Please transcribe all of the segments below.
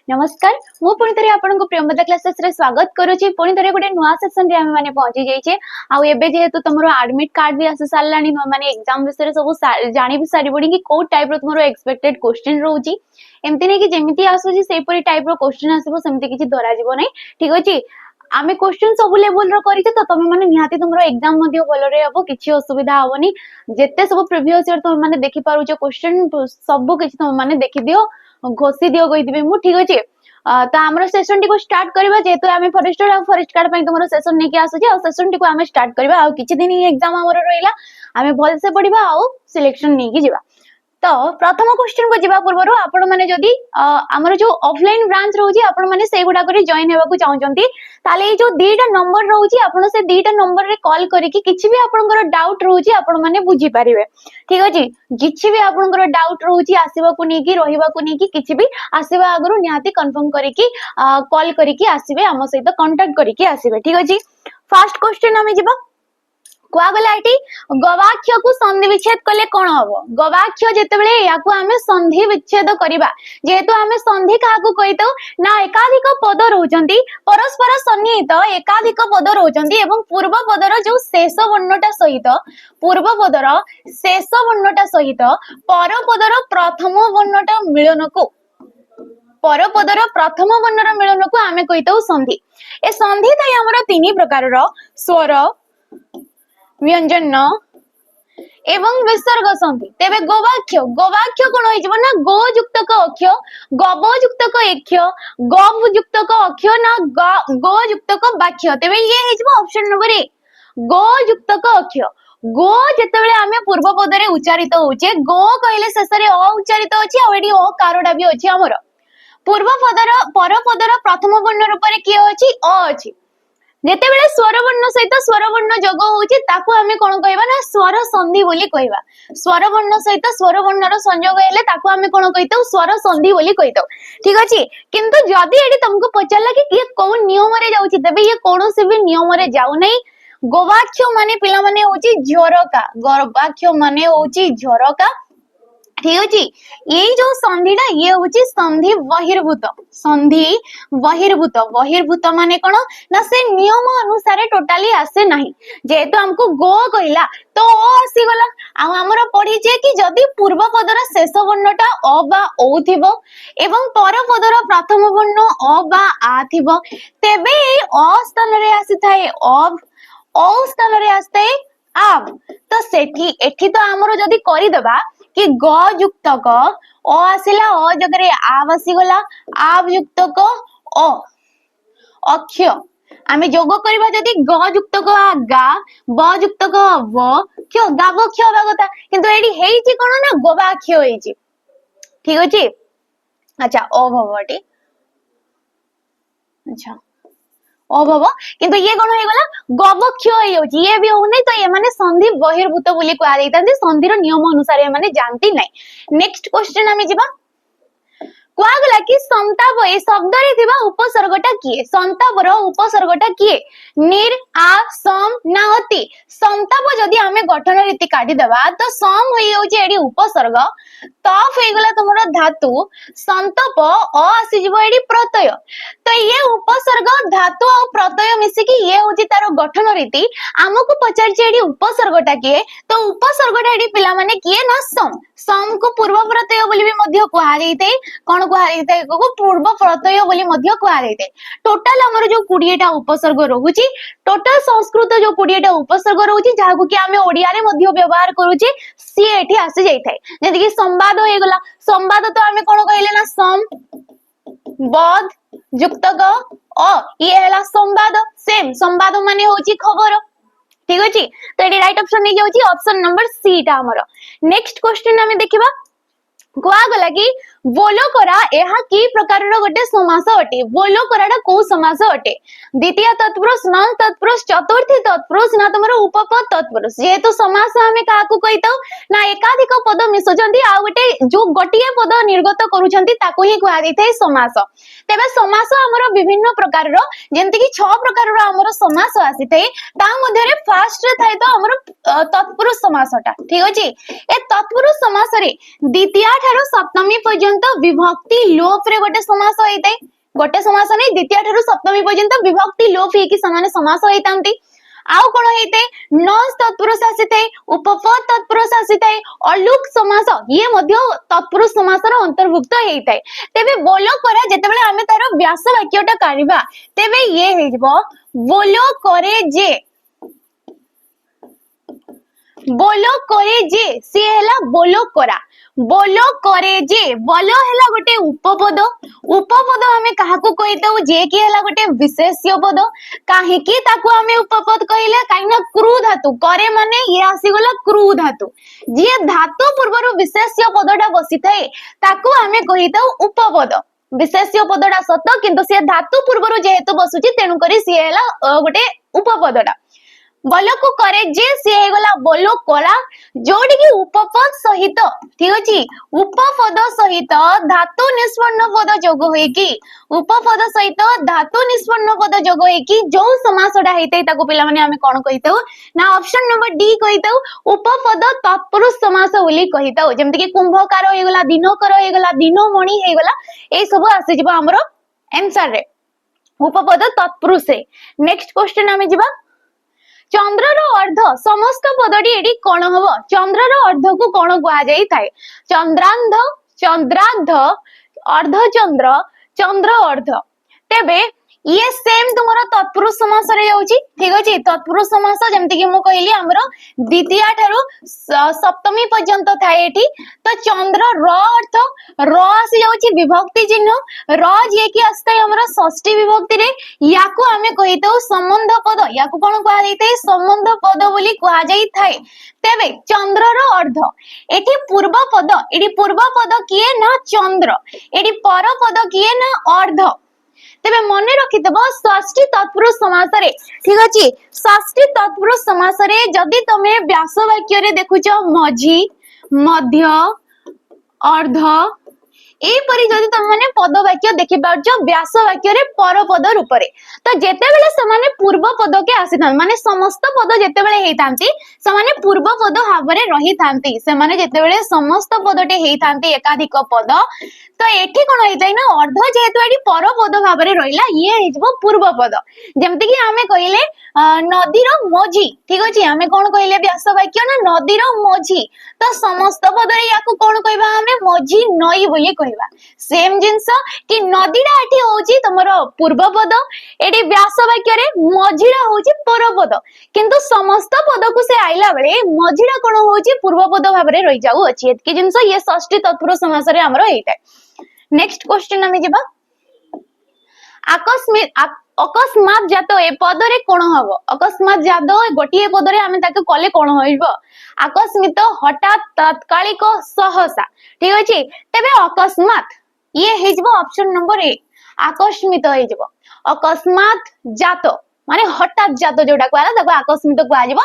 नमस्कार मु पुणी थे आपन को प्रियंवदा क्लासेस रे स्वागत करूची पुणी थे गोटे नुआ सेशन रे हम माने पहुंची जाइछे आ एबे जेहेतु तुमरो एडमिट कार्ड भी आसे सारलानी माने एग्जाम विषय सब जानि भी सारी बडी कि को टाइप रो तुमरो एक्सपेक्टेड क्वेश्चन रहउची एमति नै कि जेमिति आसुची सेपरी टाइप रो क्वेश्चन आसीबो सेमति किछि धरा जिवो नै ठीक अछि आमे क्वेश्चन सब लेवल रो करिते तो तुम माने निहाती तुमरो एग्जाम मध्ये भलो रे हबो किछि असुविधा हबोनी जेते सब प्रीवियस ईयर तुम माने देखि पारुछो क्वेश्चन सब किछि तुम माने देखि दियो घोसी दियो गइदिबे मु ठीक अछि तो हमर सेशन टी को स्टार्ट करबा जेतु आमे फॉरेस्टर आ फॉरेस्ट गार्ड पई तुमरो सेशन नै कि आसुछि आ सेशन टी को आमे स्टार्ट करबा आ किछि दिन एग्जाम हमर रहिला आमे भल से पढिबा आ सिलेक्शन नै कि जिबा तो प्रथम क्वेश्चन को जिबा पूर्व आपण माने जदी हमर जो ऑफलाइन ब्रांच रहउछि आपण माने से गुडा करे जॉइन हेबा को चाहउचंती ताले ए जो दीटा नंबर रहउछि आपण से दीटा नंबर रे कॉल करी कि किछि भी आपनकर डाउट रहउछि आपण माने बुझी परिबे ठीक अछि किछि भी आपनकर डाउट रहउछि आसीबा को नै कि रहिबा को नै कि किछि भी आसीबा आगरु निहाती कंफर्म करी कि कॉल करी कि आसीबे हम सहित कांटेक्ट करी कि आसीबे ठीक अछि फर्स्ट क्वेश्चन हमें जिबा कुआ गला एटी गवाक्ष को संधि विच्छेद कले कोन हबो गवाक्ष जेतेबेले याकू हमें संधि विच्छेद करिबा जेहेतु हमें संधि काहा को कहितो ना एकाधिक पद रहउचंती परस्पर सन्निहित एकाधिक पद रहउचंती एवं पूर्व पदर जो शेष वर्णटा सहित पूर्व पदर शेष वर्णटा सहित पर पदर प्रथम वर्णटा मिलन को पर पदर प्रथम वर्णर मिलन को हमें कहितो संधि ए संधि थाई हमर तीन प्रकार रो स्वर व्यंजन एवं विसर्ग संधि तेबे गवाक्ष गवाक्ष कोन होई जबो ना गो युक्त क अक्ष गब युक्त क एक्ष गब युक्त क अक्ष ना गो युक्त क वाक्य तेबे ये हे जबो ऑप्शन नंबर ए गो युक्त क अक्ष गो जेतेबेले हमें पूर्व पद रे उच्चारित होचे गो कहले शेष रे अ उच्चारित अछि आ एडी अ कारोडा भी अछि हमर पूर्व पदर पर पदर प्रथम वर्ण रूप रे की अछि अ अछि जेतेबेले स्वर वर्ण सहित स्वर वर्ण जोग होउची ताकू हमें कोन कहबा ना स्वर संधि बोली कहबा स्वर वर्ण सहित स्वर वर्णर संयोग हेले ताकू हमें कोन कहितो स्वर संधि बोली कहितो ठीक अछि किंतु जदी एडी तुमको पचारला कि ये कोन नियम रे जाउची तबे ये कोनोसी भी नियम रे जाउ नै गवाक्ष माने पिला माने होची झरका गवाक्ष माने होची झरका ठीक अछि यही जो संधिटा ये होची संधि बहिर्भूत माने कोन ना से नियम अनुसार टोटली आसे नाही जेहेतु हमको गो कहिला तो ओ आसी गला आ हमर पढी जे कि जदी पूर्व पदर शेष वर्णटा अ बा ओ थिबो एवं पर पदर प्रथम वर्ण अ बा आ थिबो तेबे अ स्थान रे आसी थाए ओ स्थान रे आस्ते आब तो सेठी एठी तो हमरो जदी करि देबा कि ग युक्त क अ आसिला अ जगह रे आब आसी गला आब युक्त क अ अक्ष आमे जोग करबा जदी ग युक्त क गा ब युक्त क व क्यों गाब क्ष होबा कथा किंतु एडी हेइची कोन ना गवाक्ष होइची ठीक अछि अच्छा ओ भवटी अच्छा अभव किंतु ये कोन हो गला गवक्ष होई होची ये भी होनै तो ये माने संधि बहिर्भूत बोली को आ दैतांती संधिर नियम अनुसार ये माने जानती नै नेक्स्ट क्वेश्चन हमें जिबा कुआ गला कि संताप ए शब्द रे थिबा उपसर्गटा किए संतापर उपसर्गटा किए निर आ सम ना अति संताप जदी हमें गठन रीति काटी देबा तो सम होई होची एडी उपसर्ग तप हे गला तुमरो धातु संताप अ आसी जिवो एडी प्रत्यय तो ये उपसर्ग धातु और प्रत्यय मिसी कि ये होची तारो गठन रीति हमको पचार जे एडी उपसर्गटा किए तो उपसर्गटा एडी पिला माने किए ना सम को पूर्व प्रत्यय बोली भी मध्य कुहा जाइते कोन कुहा जाइते को पूर्व प्रत्यय बोली मध्य कुहा जाइते टोटल हमर जो 20 टा उपसर्ग रहउची टोटल संस्कृत जो 20 टा उपसर्ग रहउची जाहाकू कि हमें ओडिया रे मध्य व्यवहार करूची सी एठी आसी जाइथाय जदि कि संवाद होय गला संवाद तो हमें कोन कहले ना सम बद युक्त क अ ये हला संवाद सेम संवाद माने होची खबर ठीक अछि तो एडी राइट ऑप्शन नै जाउची ऑप्शन नंबर सी टा हमर नेक्स्ट क्वेश्चन हमें देखिबा कुआ गला कि बोलोकरा एहा की प्रकार रो गोटे समास अटे बोलोकराटा को समास अटे द्वितीय तत्पुरुष नन तत्पुरुष चतुर्थी तत्पुरुष ना तमरो उपपद तत्पुरुष जेहेतु समास हमें काहा को कहितो ना एकाधिक पद मिसुचंती आ गोटे जो गोटिए पद निर्गत करूचंती ताको ही कुआ दैथाय समास तेबे समास हमरो विभिन्न प्रकार रो जेंति कि 6 प्रकार रो हमरो समास आसीथाय ता मध्ये रे फर्स्ट रे थाय तो हमरो तत्पुरुष समासटा ठीक अछि ए तत्पुरुष समास रे द्वितीय ठारो सप्तमी पर्यंत पर्यंत विभक्ति लोप रे गोटे समास होइतै गोटे समास नै द्वितीय ठारू सप्तमी पर्यंत विभक्ति लोप हेकी समान समास होइतांती आउ कोन हेते नस तत्पुरुष आसीते उपपद तत्पुरुष आसीते अलुक समास ये मध्य तत्पुरुष समासर अंतर्भुक्त हेइताय तेबे बोलो करा जेतेबेले आमे तार व्यास वाक्यटा काढिबा तेबे ये हेजबो बोलो करे जे से हेला बोलो करे जे बोलो हेला गोटे उपपद उपपद हमें काहाकू कहिताउ जे कि हेला गोटे विशेष्य पद काहे कि ताकू हमें उपपद कहिला काइना क्रू धातु करे माने ये आसी गला क्रू धातु जे धातु पूर्वरु विशेष्य पदटा बसी थाए ताकू हमें कहिताउ उपपद विशेष्य पदटा सत किंतु से धातु पूर्वरु जेहेतु बसुची तेनु करी से हेला गोटे उपपदटा बोलो को करे जे से हेगला बोलो करा जोडी की उपपद सहित ठीक अछि उपपद सहित धातु निष्पन्न पद जोग होई की उपपद सहित धातु निष्पन्न पद जोग होई की जो समासडा हेतै ताको पिला माने हमें कोन कहिताउ ना ऑप्शन नंबर डी कहिताउ उपपद तत्पुरुष समास बोली कहिताउ जेमति की कुंभकार हेगला दिनकर हेगला दिनमणि हेगला ए सब आसी जिबा हमरो आंसर रे उपपद तत्पुरुष रे नेक्स्ट क्वेश्चन हमें जिबा चंद्रर अर्ध समस्त पदटी एडी कोन हबो चंद्रर अर्ध को कोन कुआ जाई थाए चंद्रांध चंद्रार्ध अर्धचंद्र चंद्र अर्ध तेबे ये सेम तुमरो तत्पुरुष समास रे जाउची ठीक अछि तत्पुरुष समास जेमति कि मु कहली हमरो द्वितीय ठारू सप्तमी पर्यंत थाए एठी तो चंद्र र अर्थ र आसी जाउची विभक्ति चिन्ह र जे कि असतै हमरो षष्ठी विभक्ति रे याको हमें कहितो संबंध पद याको कोन कुआ जाईते संबंध पद बोली कुआ जाई थाए तेबे चंद्र र अर्ध एठी पूर्व पद किए ना चंद्र एठी पर पद किए ना अर्ध तेबे मने रखितबो षष्ठी तत्पुरुष समास रे ठीक अछि षष्ठी तत्पुरुष समास रे जदी तमे व्यास वाक्य रे देखुचो मझी मध्य अर्ध ए परि जदी तम माने पद वाक्य देखि पाउचो व्यास वाक्य रे पर पद रूप रे तो जेते बेले समाने पूर्व पद के आसीथान माने समस्त पद जेते बेले हेइतांती समाने पूर्व पद भाबरे रही थांती से माने जेते बेले समस्त पदटे हेइतांती एकाधिक पद तो एठी कोन हेइताय ना अर्ध जेहेतु एठी पर पद भाबरे रहिला ये हेजबो पूर्व पद जेमति कि हमें कहिले नदीर मझी ठीक अछि हमें कोन कहिले व्यास वाक्य ना नदीर मझी तो समस्त पद रे याको कोन कहबा हमें मझी नई बोली कहबा सेम जिंस कि नदीडा एठी होची तमरो पूर्व पद एठी व्यास वाक्य रे मझीरा होची पर पद किंतु समस्त पद को से आइला बेले मझीरा कोन होची पूर्व पद भाबरे रहि जाउ अछि एतकी जिंस ये षष्ठी तत्पुरुष समास रे हमरो हेइताय नेक्स्ट क्वेश्चन हमें जिबा अकस्मात जातो ए पद रे कोन हबो अकस्मात जातो गोटिए पद रे हमें ताके कले कोन होइबो आकस्मित हठात तात्कालिक सहसा ठीक अछि तबे अकस्मात ये हेजबो ऑप्शन नंबर ए आकस्मित हेजबो अकस्मात जातो माने हठात जातो जोटा कहला ताको आकस्मित कहआ जिवो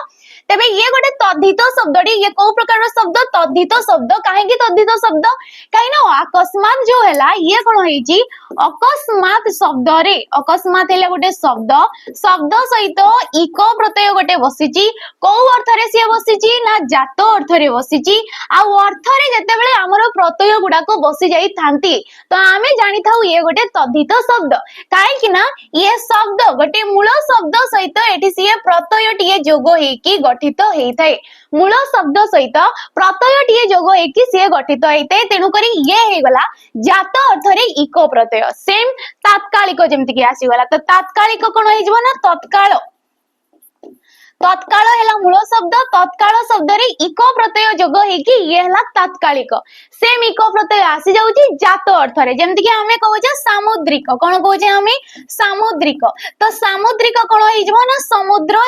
तबे ये गोटे तद्धित शब्दडी ये को प्रकार शब्द तद्धित शब्द काहे कि तद्धित शब्द काहे ना अकस्मात जो हैला ये कोन होईची अकस्मात शब्द रे अकस्मात हेले गोटे शब्द शब्द सहित इको प्रत्यय गोटे बसिची को अर्थ रे से बसिची ना जातो अर्थ रे बसिची आ अर्थ रे जते बेले हमरो प्रत्यय गुडा को बसि जाई थांती तो आमे जानि थाउ ये गोटे तद्धित शब्द काहे कि ना ये शब्द गोटे मूल शब्द सहित एठी से प्रत्यय टिए जोग हेकी गठित हेइथाय मूल शब्द सहित प्रत्यय टिए जोग हेकी से गठित हेइथाय तेनु करी ये हेगला जात अर्थ रे इको प्रत्यय सेम तात्कालिक जेमति कि आसी गला तो तात्कालिक कोन होई जबो ना तत्काल तत्काल हेला मूल शब्द तत्काल शब्द रे इको प्रत्यय जोग हेकी ये हेला तात्कालिक सेम इको प्रत्यय आसी जाउची जात अर्थ रे जेमति कि हमें कहूचे सामुद्रिक कोन कहूचे हमें सामुद्रिक तो सामुद्रिक कोन होई जबो ना समुद्र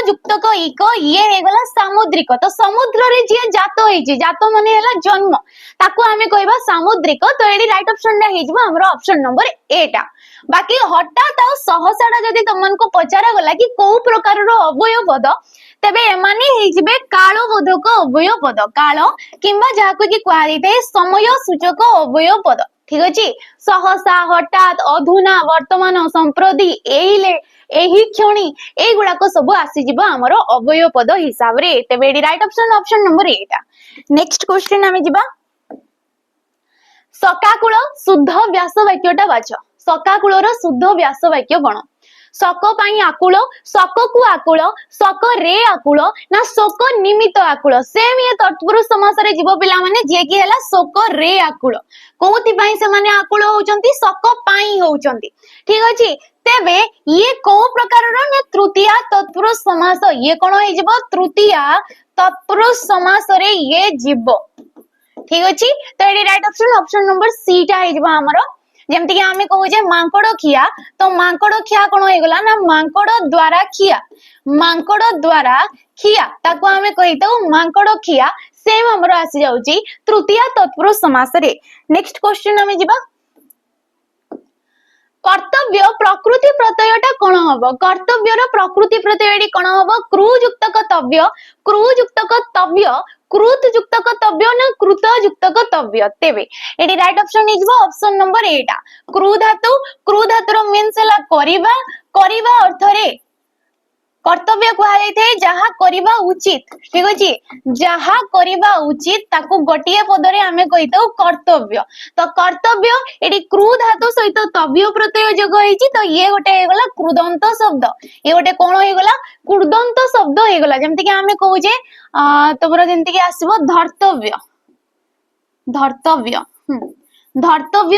युक्तक इको ये हेगला सामुद्रिक तो समुद्र रे जे जात होईची जात माने हेला जन्म ताको हमें कहबा सामुद्रिक तो एडी राइट ऑप्शन रे हेजबो हमरो ऑप्शन नंबर ए टा बाकी हठात आ सहसाडा जदी तमन को पचारा गला कि को प्रकार रो अवयव पद तबे एमाने हेजिबे कालो बोधक अवयव पद कालो किंबा जाको कि कुआ दिते समय सूचक अवयव पद ठीक अछि सहसा हठात अधुना वर्तमान संप्रति एइले एही क्षणी ए गुडा को सब आसी जिबो हमरो अवयव पद हिसाब रे तबे एडी right option option number 8 next question हमें जिबा सकाकूल शुद्ध व्यास वाक्यटा बाछ सकाकूलर शुद्ध व्यास वाक्य कौन शक पाई आकुल शक को आकुल शक रे आकुल ना शोक निमित्त आकुल सेम ये तत्पुरुष समास रे जीव पिला माने जे की हला शोक रे आकुल कोथि पई से माने आकुल होउचंती शक पाई होउचंती ठीक अछि तेबे ये को प्रकार रो ने तृतीय तत्पुरुष समास ये कोन होई जीव तृतीय तत्पुरुष समास रे ये जीव ठीक अछि तो एडी राइट ऑप्शन नंबर सी टा होई जीव हमरो जेमति कि आमे कहू जे मांकड़ खिया तो मांकड़ खिया कोन होई गला ना मांकड़ द्वारा खिया ताको आमे कहितो मांकड़ खिया सेम हमरो आसी जाउची तृतीय तत्पुरुष समास रे नेक्स्ट क्वेश्चन आमे जिबा कर्तव्य प्रकृति प्रत्ययटा कोन हबो कर्तव्यर प्रकृति प्रत्ययटी कोन हबो क्रूयुक्तक तव्य कृत युक्तक तव्य ना कृत युक्तक तव्य तेबे एडी राइट ऑप्शन इजबो ऑप्शन नंबर 8 क्रू धातुर मीन्स हला करिबा अर्थ रे कर्तव्य कहा जायते जहा करिबा उचित ठीक अछि जहा करिबा उचित ताको गोटिए पदरे आमे कहितो कर्तव्य तो कर्तव्य एडी क्रू धातु सहित तव्य प्रत्यय जोग होईची तो ये गोटे हे गला कृदंत शब्द ये गोटे कोन होई गला कृदंत शब्द हे गला जेमति कि आमे कहू जे तोमरा जेमति कि आसीबो धर्तव्य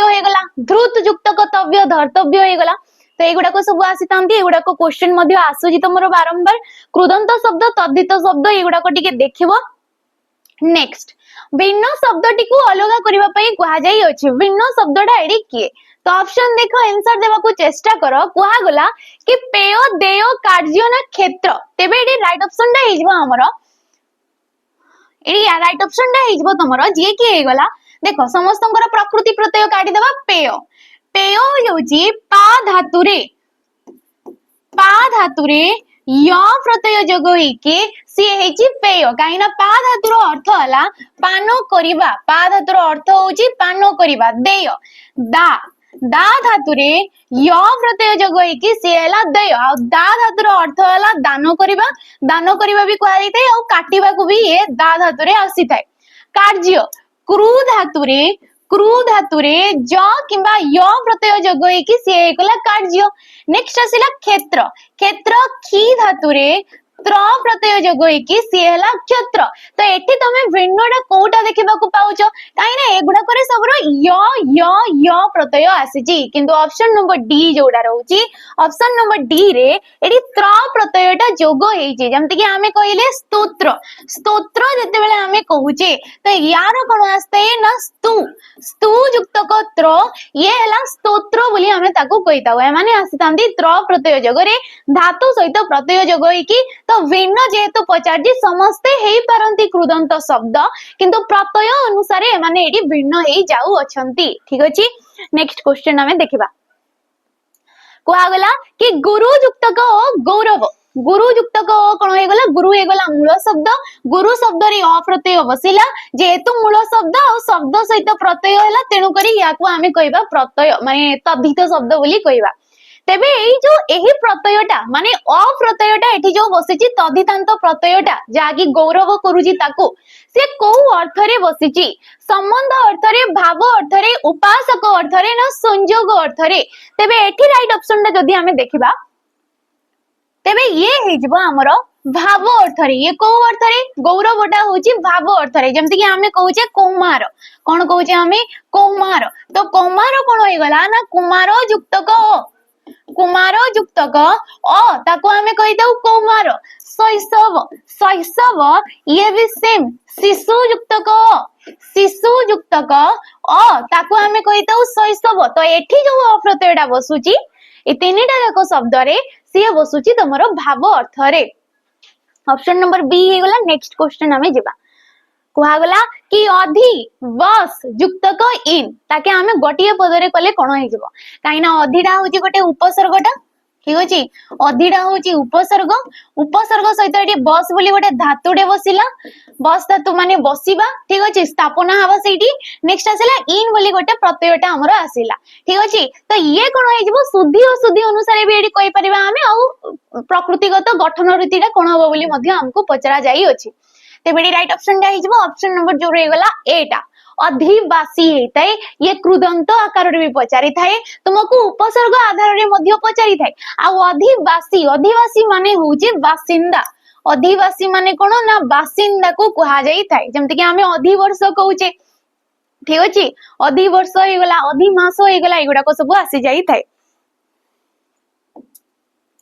हे गला धृत युक्तक तव्य धर्तव्य हे गला तो एगुड़ा को सब आसी तांती एगुड़ा को क्वेश्चन मध्ये आसुजी तमरो बारंबार कृदंत शब्द तद्धित शब्द एगुड़ा को टिके देखिबो नेक्स्ट भिन्न शब्दटी को अलग करिबा पई कहा जाई अछि भिन्न शब्दटा एडी किए तो ऑप्शन देखो आंसर देबा को चेष्टा करो कहा गला कि पेय देय कार्य ना क्षेत्र तेबे एडी राइट ऑप्शन टा हिजबो हमरो एडी राइट ऑप्शन टा हिजबो तमरो जे की हे गला देखो समस्तंकर प्रकृति प्रत्यय काटी देबा पेय पेय होउची पा धातुरे य प्रत्यय जोग होइके सी हेची पेय काइना पा धातुर अर्थ हला पान करिबा पा धातुर अर्थ होउची पान करिबा देय दा धातुरे य प्रत्यय जोग होइके सी हला देय आ दा धातुर अर्थ हला दान करिबा भी कहै जायते आ काटिबा को भी ये दा धातुरे आसीथाय कार्य क्रू धातुरे ज किंबा य प्रत्यय जोग होइकी से एकला कार्य नेक्स्ट आसिला क्षेत्र खी धातुरे त्र प्रत्यय जोग होइकी से हला क्षेत्र तो एठी तमे भिन्नडा कोटा देखिबा को पाउचो काई ना एगुडा करे सबरो य प्रत्यय आसीची किंतु ऑप्शन नंबर डी जोडा रहउची ऑप्शन नंबर डी रे एठी त्र प्रत्ययटा जोग हेइची जेमति कि आमे कहिले स्तोत्र जते बेले आमे कहूचे तो यार कोन आस्ते ना स्तु युक्तक त्र ये हला स्तोत्र बोली आमे ताको कहिताउ ए माने आसीतांती त्र प्रत्यय जोग रे धातु सहित प्रत्यय जोग होइकी तो भिन्न जेहेतु पचारजी समस्ते हेई पारंती कृदंत शब्द किंतु प्रत्यय अनुसार माने एडी भिन्न हेई जाऊ अछंती ठीक अछि नेक्स्ट क्वेश्चन हमें देखिबा कोहा गला कि गुरु युक्तक गौरव गुरु युक्तक कोन हे गला गुरु हे गला मूल शब्द गुरु शब्द रे अ प्रत्यय बसिला जेहेतु मूल शब्द और शब्द सहित प्रत्यय हला तेनु करी याकू हमें कहबा प्रत्यय माने तद्धित शब्द बोली कहबा तेबे एई जो एही प्रत्ययटा माने अ प्रत्ययटा एठी जो बसिची तद्धितांत प्रत्ययटा जाकी गौरव करूची ताको से को अर्थ रे बसिची संबंध अर्थ रे भाव अर्थ रे उपासक अर्थ रे ना संयोग अर्थ रे तेबे एठी राइट ऑप्शन टा जदी हमें देखिबा तेबे ये हेजबो हमरो भाव अर्थ रे ये को अर्थ रे गौरवटा होची भाव अर्थ रे जेमति कि हमें कहूचे कुमार कोन कहूचे हमें कुमार तो कुमार कोन होई गला ना कुमार युक्तक अ ताको हमें कहिताउ कुमार शैशव ये भी सेम शिशु युक्तक अ ताको हमें कहिताउ शैशव तो एठी जो अप्रत्ययटा बसुची ए तीनटा जाक शब्द रे से बसुची तमरो भाव अर्थ रे ऑप्शन नंबर बी हे गला नेक्स्ट क्वेश्चन हमें जिबा कुहा गला कि अधि बस युक्तक इन ताके हमें गोटिए पदरे कले कोन हे जिवो काइना अधिडा होची गोटे उपसर्गटा ठीक अछि अधिडा होची उपसर्ग सहित एटी बस बोली गोटे धातुडे बसिला बस धातु माने बसिबा ठीक अछि स्थापना हवा सेठी नेक्स्ट आसिला इन बोली गोटे प्रत्ययटा हमरो आसिला ठीक अछि तो ये कोन हे जिवो शुद्धि अशुद्धि अनुसार भी एटी कहि परिबा हमें आ प्रकृतिगत गठन रीतिटा कोन हबो बोली मध्ये हमको पचरा जाई अछि तेबेडी राइट ऑप्शन टा हिजबो ऑप्शन नंबर जो रे गला एटा अधिवासी हेताए ये कृदंत आकार रे भी पचारि थाए तुमको उपसर्ग आधार रे मध्य पचारि थाए आ अधिवासी अधिवासी माने होउची बासिंदा अधिवासी माने कोन ना बासिंदा को कहा जाई थाए जेमति कि हमें अधिवर्ष कहूचे ठीक अछि अधिवर्ष हे गला अधिमास हे गला एगुडा को सब आसी जाई थाए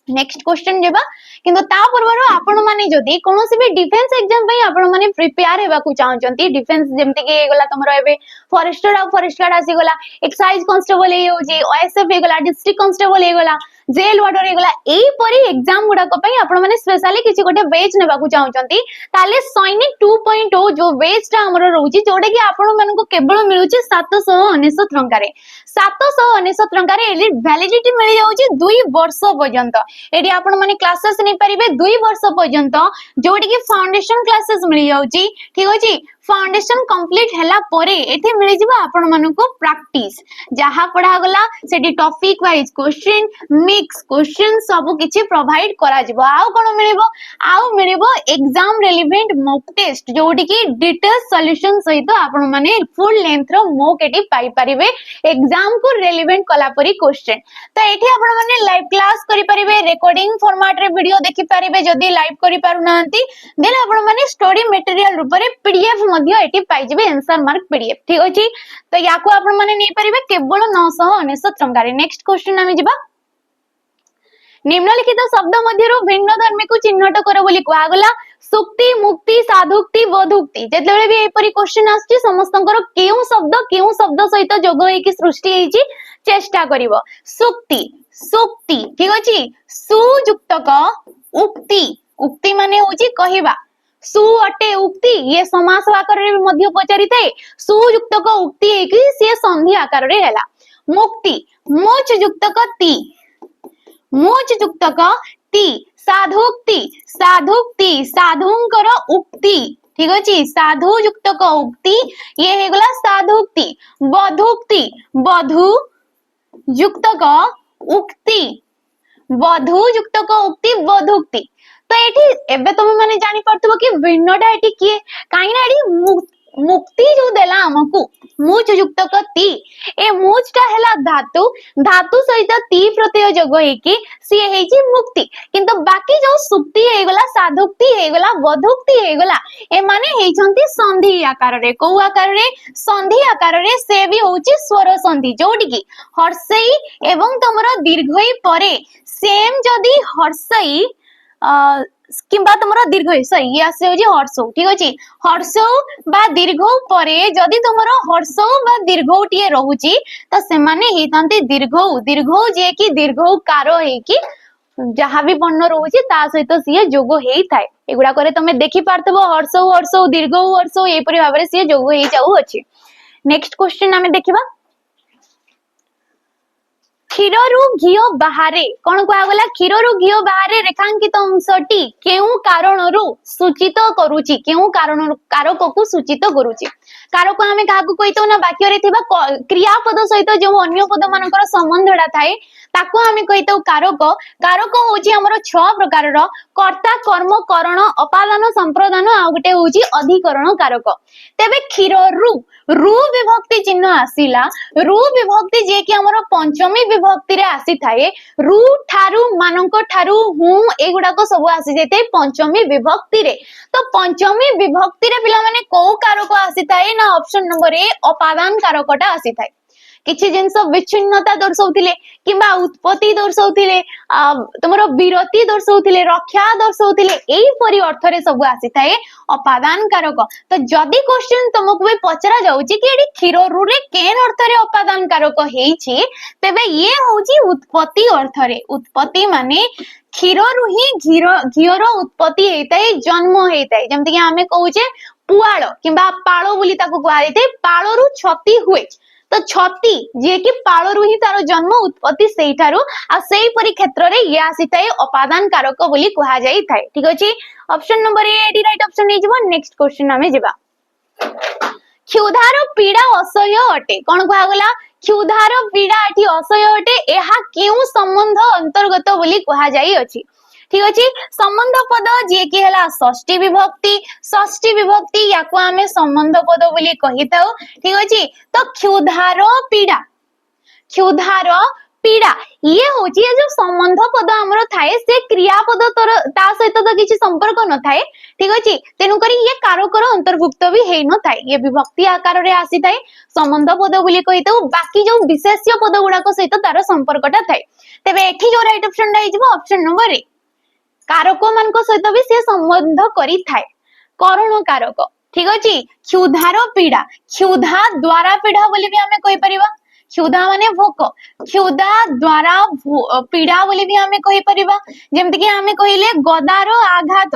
नेक्स्ट क्वेश्चन जेबा किंतु ता पूर्व आपण माने जदी कोनोसी भी डिफेंस एग्जाम पई आपण माने प्रिपेयर हेबा को चाहचंती डिफेंस जेमति के गला तमरो एबे फॉरेस्टर और फॉरेस्ट गार्ड आसी गला एक्साइज कांस्टेबल हे होजी ओएसएफ हे गला डिस्ट्रिक्ट कांस्टेबल हे गला जेल वार्डर हे गला एई परी एग्जाम गुडा को पई आपण माने स्पेशली किछि गोटे बेच नेबा को चाहचंती ताले सैनिक 2.0 जो बेच ता हमरो रहउची जोडे कि आपण मानको केवल मिलुची 799 टंका रे 799 टंका रे वैलिडिटी मिल जाउची 2 वर्ष पर्यंत एडी आपण माने क्लासेस नै परिबे 2 वर्ष पर्यंत जोडी कि फाउंडेशन क्लासेस मिल जाउची ठीक अछि फाउंडेशन कंप्लीट हैला परे एथे मिल जिबा आपण मानको प्रैक्टिस जहा पढा गला सेडी topic wise question mix question सब किछि प्रोवाइड करा जिवो आउ कोन मिलिबो एग्जाम रिलेवेंट मॉक टेस्ट जोडी कि डिटेल सॉल्यूशन सहित आपण माने फुल लेंथ रो मॉक एटी पाई परिबे एग्जाम को रिलेवेंट कला परी क्वेश्चन तो एठी आपण माने लाइव क्लास करि परिबे रेकॉर्डिंग फॉर्मेट रे वीडियो देखि परिबे जदी लाइव करि पारु नांती देन आपण माने स्टडी मटेरियल रूप रे पीडीएफ मध्य एटी पाई जिबे आंसर मार्क पीडीएफ ठीक अछि तो याको आपण माने नै परिबे केवल 999 टंका रे नेक्स्ट क्वेश्चन आमे जिबा निम्नलिखित शब्द मध्यरु भिन्न धर्म को चिन्हट कर बोली कहा गला सुक्ति मुक्ति साधुक्ति बोधुक्ति जेतेबेले भी एपरी क्वेश्चन आछि समस्तंकर केउ शब्द सहित जोग होई कि सृष्टि हेछि चेष्टा करिवो सुक्ति सुक्ति ठीक अछि सुयुक्तक उक्ति उक्ति माने होछि कहिबा सु अटे उक्ति ये समास आकार रे मध्य पचारि थाए सुयुक्तक उक्ति हे कि से संधि आकार रे हैला मुक्ति मोच युक्तक ति मोच युक्तक ति साधुक्ति साधुक्ति साधुंकर उक्ति ठीक अछि साधु युक्तक उक्ति ये हे गला साधुक्ति बधुक्ति बधु युक्तक उक्ति बधु युक्तक उक्ति बधुक्ति तो एठी एबे तुम माने जानि परतबो कि भिन्नटा एठी किए काई ना एठी मुक्ति जो देला हमकु मूच युक्तक ति ए मूचटा हेला धातु धातु सहित ति प्रत्यय जोग हेकी सी हेची मुक्ति किंतु बाकी जो सुक्ति हे गला साधुक्ति हे गला बधुक्ति हे गला ए माने हेचंती संधि आकार रे को आकार रे संधि आकार रे से भी होची स्वर संधि जोडी की हर्षई एवं तमरो दीर्घई परे सेम जदी हर्षई किंबा तुमरा दीर्घ सही ये आसे होजी हर्ष ठीक अछि हर्ष बा दीर्घ परे जदी तुमरा हर्ष बा दीर्घ टिए रहउची त से माने हेतांते दीर्घ जे कि दीर्घ कार हे कि जहा भी वर्ण रहउची ता सहित सिए जोग हेई थाए एगुडा करे तमे देखि पारतबो हर्ष दीर्घ हर्ष ए परि भाबरे सिए जोग हेई जाउ अछि नेक्स्ट क्वेश्चन हमें देखिबा क्षीररु घिओ बाहरे कोन कहा गला क्षीररु घिओ बाहरे रेखांकित अंशटी केउ कारणरु सूचित करूची केउ कारण कारक को सूचित करूची कारक हमें काहाकू कहितो ना वाक्य रे थिबा क्रियापद सहित जो अन्य पद मानकर संबंधडा थाए ताको हमें कहितो कारक कारक होची हमर 6 प्रकार रो कर्ता कर्म करण अपादान संप्रदान आ गुटे होची अधिकरण कारक तेबे क्षीररु रु विभक्ति चिन्ह आसीला रु विभक्ति जे कि हमर पंचमी विभक्ति रे आसी थाए रु ठारू मानक ठारू हूं एगुडा को सब आसी जेते पंचमी विभक्ति रे तो पंचमी विभक्ति रे पिला माने को कारक आसी थाए ना ऑप्शन नंबर ए अपादान कारकटा आसी थाए किछि जिंस विच्छिन्नता दर्शाउथिले किबा उत्पत्ति दर्शाउथिले तमरो विरति दर्शाउथिले रक्षा दर्शाउथिले एई परि अर्थ रे सब आसी थाए अपादान कारक तो जदी क्वेश्चन तुमको भी पचरा जाउची कि एडी क्षीररु रे केन अर्थ रे अपादान कारक हेछि तबे ये होची उत्पत्ति अर्थ रे उत्पत्ति माने क्षीररु ही घिओर उत्पत्ति हेताए जन्म हेताए जेमति कि हमें कहूचे पुआळ किबा पाळो बोली ताको कहै थाए पाळोरु छति हुए तो छती जे कि पाळोरु ही तारो जन्म उत्पत्ति सेइठारु आ सेई परि क्षेत्र रे ये आसीताए अपादान कारक बोली कहा जाई थाए ठीक अछि ऑप्शन नंबर ए एडी राइट ऑप्शन नै जिवो नेक्स्ट क्वेश्चन हमें जिबा क्षुधार पीड़ा असह्य अटे कोन कहा गला क्षुधार पीड़ा एठी असह्य अटे एहा केउ संबंध अंतर्गत बोली कहा जाई अछि ठीक अछि संबंध पद जे कि हला षष्ठी विभक्ति याको आमे संबंध पद बोली कहिताउ ठीक अछि तो क्षुधार पीड़ा ये होची ये जो संबंध पद हमरो थाए से क्रियापद ता सहित तो किछि संपर्क न थाए ठीक अछि तेनु करी ये कारकर अंतर्भुक्त भी हेइ न थाए ये विभक्ति आकार रे आसी थाए संबंध पद बोली कहितो बाकी जो विशेष्य पद गुडा को सहित तार संपर्कटा थाए तेबे एठी जो राइट ऑप्शन रै जिवो ऑप्शन नंबर ए कारक मान को सहित भी से संबंध करी थाए करण कारक ठीक अछि क्षुधार पीड़ा क्षुधा द्वारा पीड़ा बोली भी हमें कहि परिबा क्षुधा माने भोक क्षुधा द्वारा पीड़ा बोली भी हमें कहि परिबा जेमति कि हमें कहिले गदार आघात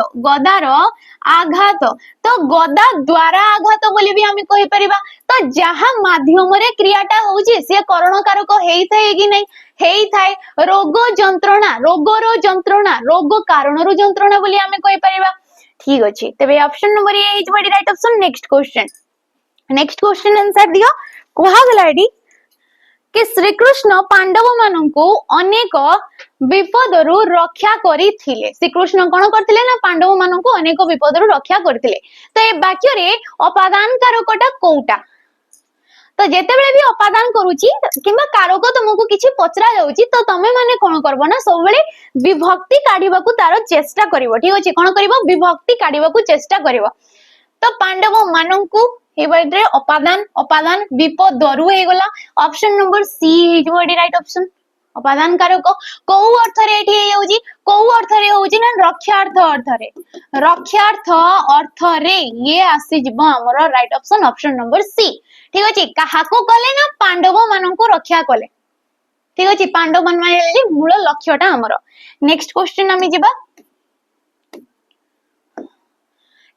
तो गदा द्वारा आघात बोली भी हमें कहि परिबा तो जहा माध्यम रे क्रियाटा होउची से करण कारक हेई थाए कि नै हेई थाए रोग जंत्रणा रोग कारणरु जंत्रणा बोली हमें कहि परिबा ठीक अछि तबे ऑप्शन नंबर ए इज बडी right option next question answer दियो कोहा गलाडी कि श्री कृष्ण पांडव माननकु अनेक विपदरु रक्षा करिथिले श्री कृष्ण कोन करथिले ना पांडव माननकु अनेक विपदरु रक्षा करथिले तो ए वाक्य रे अपादान कारकटा कोउटा तो जेते बेले भी अपादान करूची किबा कारक तुमको किछि पचरा जाउची तो तमे माने कोन करबो ना सब बेले विभक्ति काढिबाकू तारो चेष्टा करिवो ठीक अछि कोन करिवो विभक्ति काढिबाकू चेष्टा करिवो तो पांडव माननकु एबाइड्रे अपादान विपदरु हे गला ऑप्शन नंबर सी इज बडी राइट ऑप्शन अपादान कारक को अर्थ रे एठी हेउजी को अर्थ रे होउजी ना रक्षार्थ अर्थ रे ये आसी जिवो हमर राइट ऑप्शन नंबर सी ठीक अछि काहाको कले ना पांडव माननकु रक्षा कले ठीक अछि पांडव मान माने मूल लक्ष्यटा हमर नेक्स्ट क्वेश्चन आमी जिबा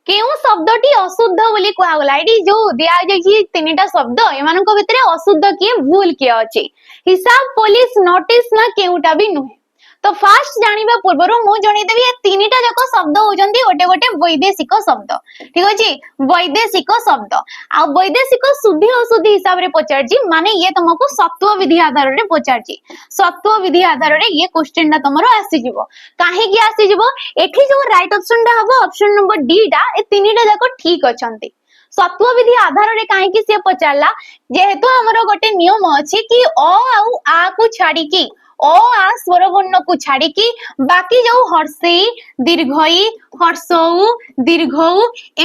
केउ शब्दटी अशुद्ध बोली कहा गला एडी जो दिया जाई तीनटा शब्द एमानक भितरे अशुद्ध किए भूल किए अछि हिसाब पुलिस नोटिस ना केउटा भी नुहे तो फास्ट जानिबा पूर्वरु मु जणी देबी ए तीनटा जक शब्द होजंती गोटे गोटे वैदेशिक शब्द ठीक अछि वैदेशिक शब्द आ वैदेशिक शुद्धि अशुद्धि हिसाब रे पचारजी माने ये तुमको सत्व विधि आधार रे पचारजी सत्व विधि आधार रे ये क्वेश्चन ता तमरो आसी जिवो काहे कि आसी जिवो एठी जो राइट ऑप्शन दा हबो ऑप्शन नंबर डी दा ए तीनटा जक ठीक अछंती सत्व विधि आधार रे काहे कि से पचारला जेहेतु हमरो गोटे नियम अछि कि अ आउ आ को छाडी कि ओ आ स्वर वर्ण को छाड़ी की बाकी जो हर्षई दीर्घई हर्षौ दीर्घौ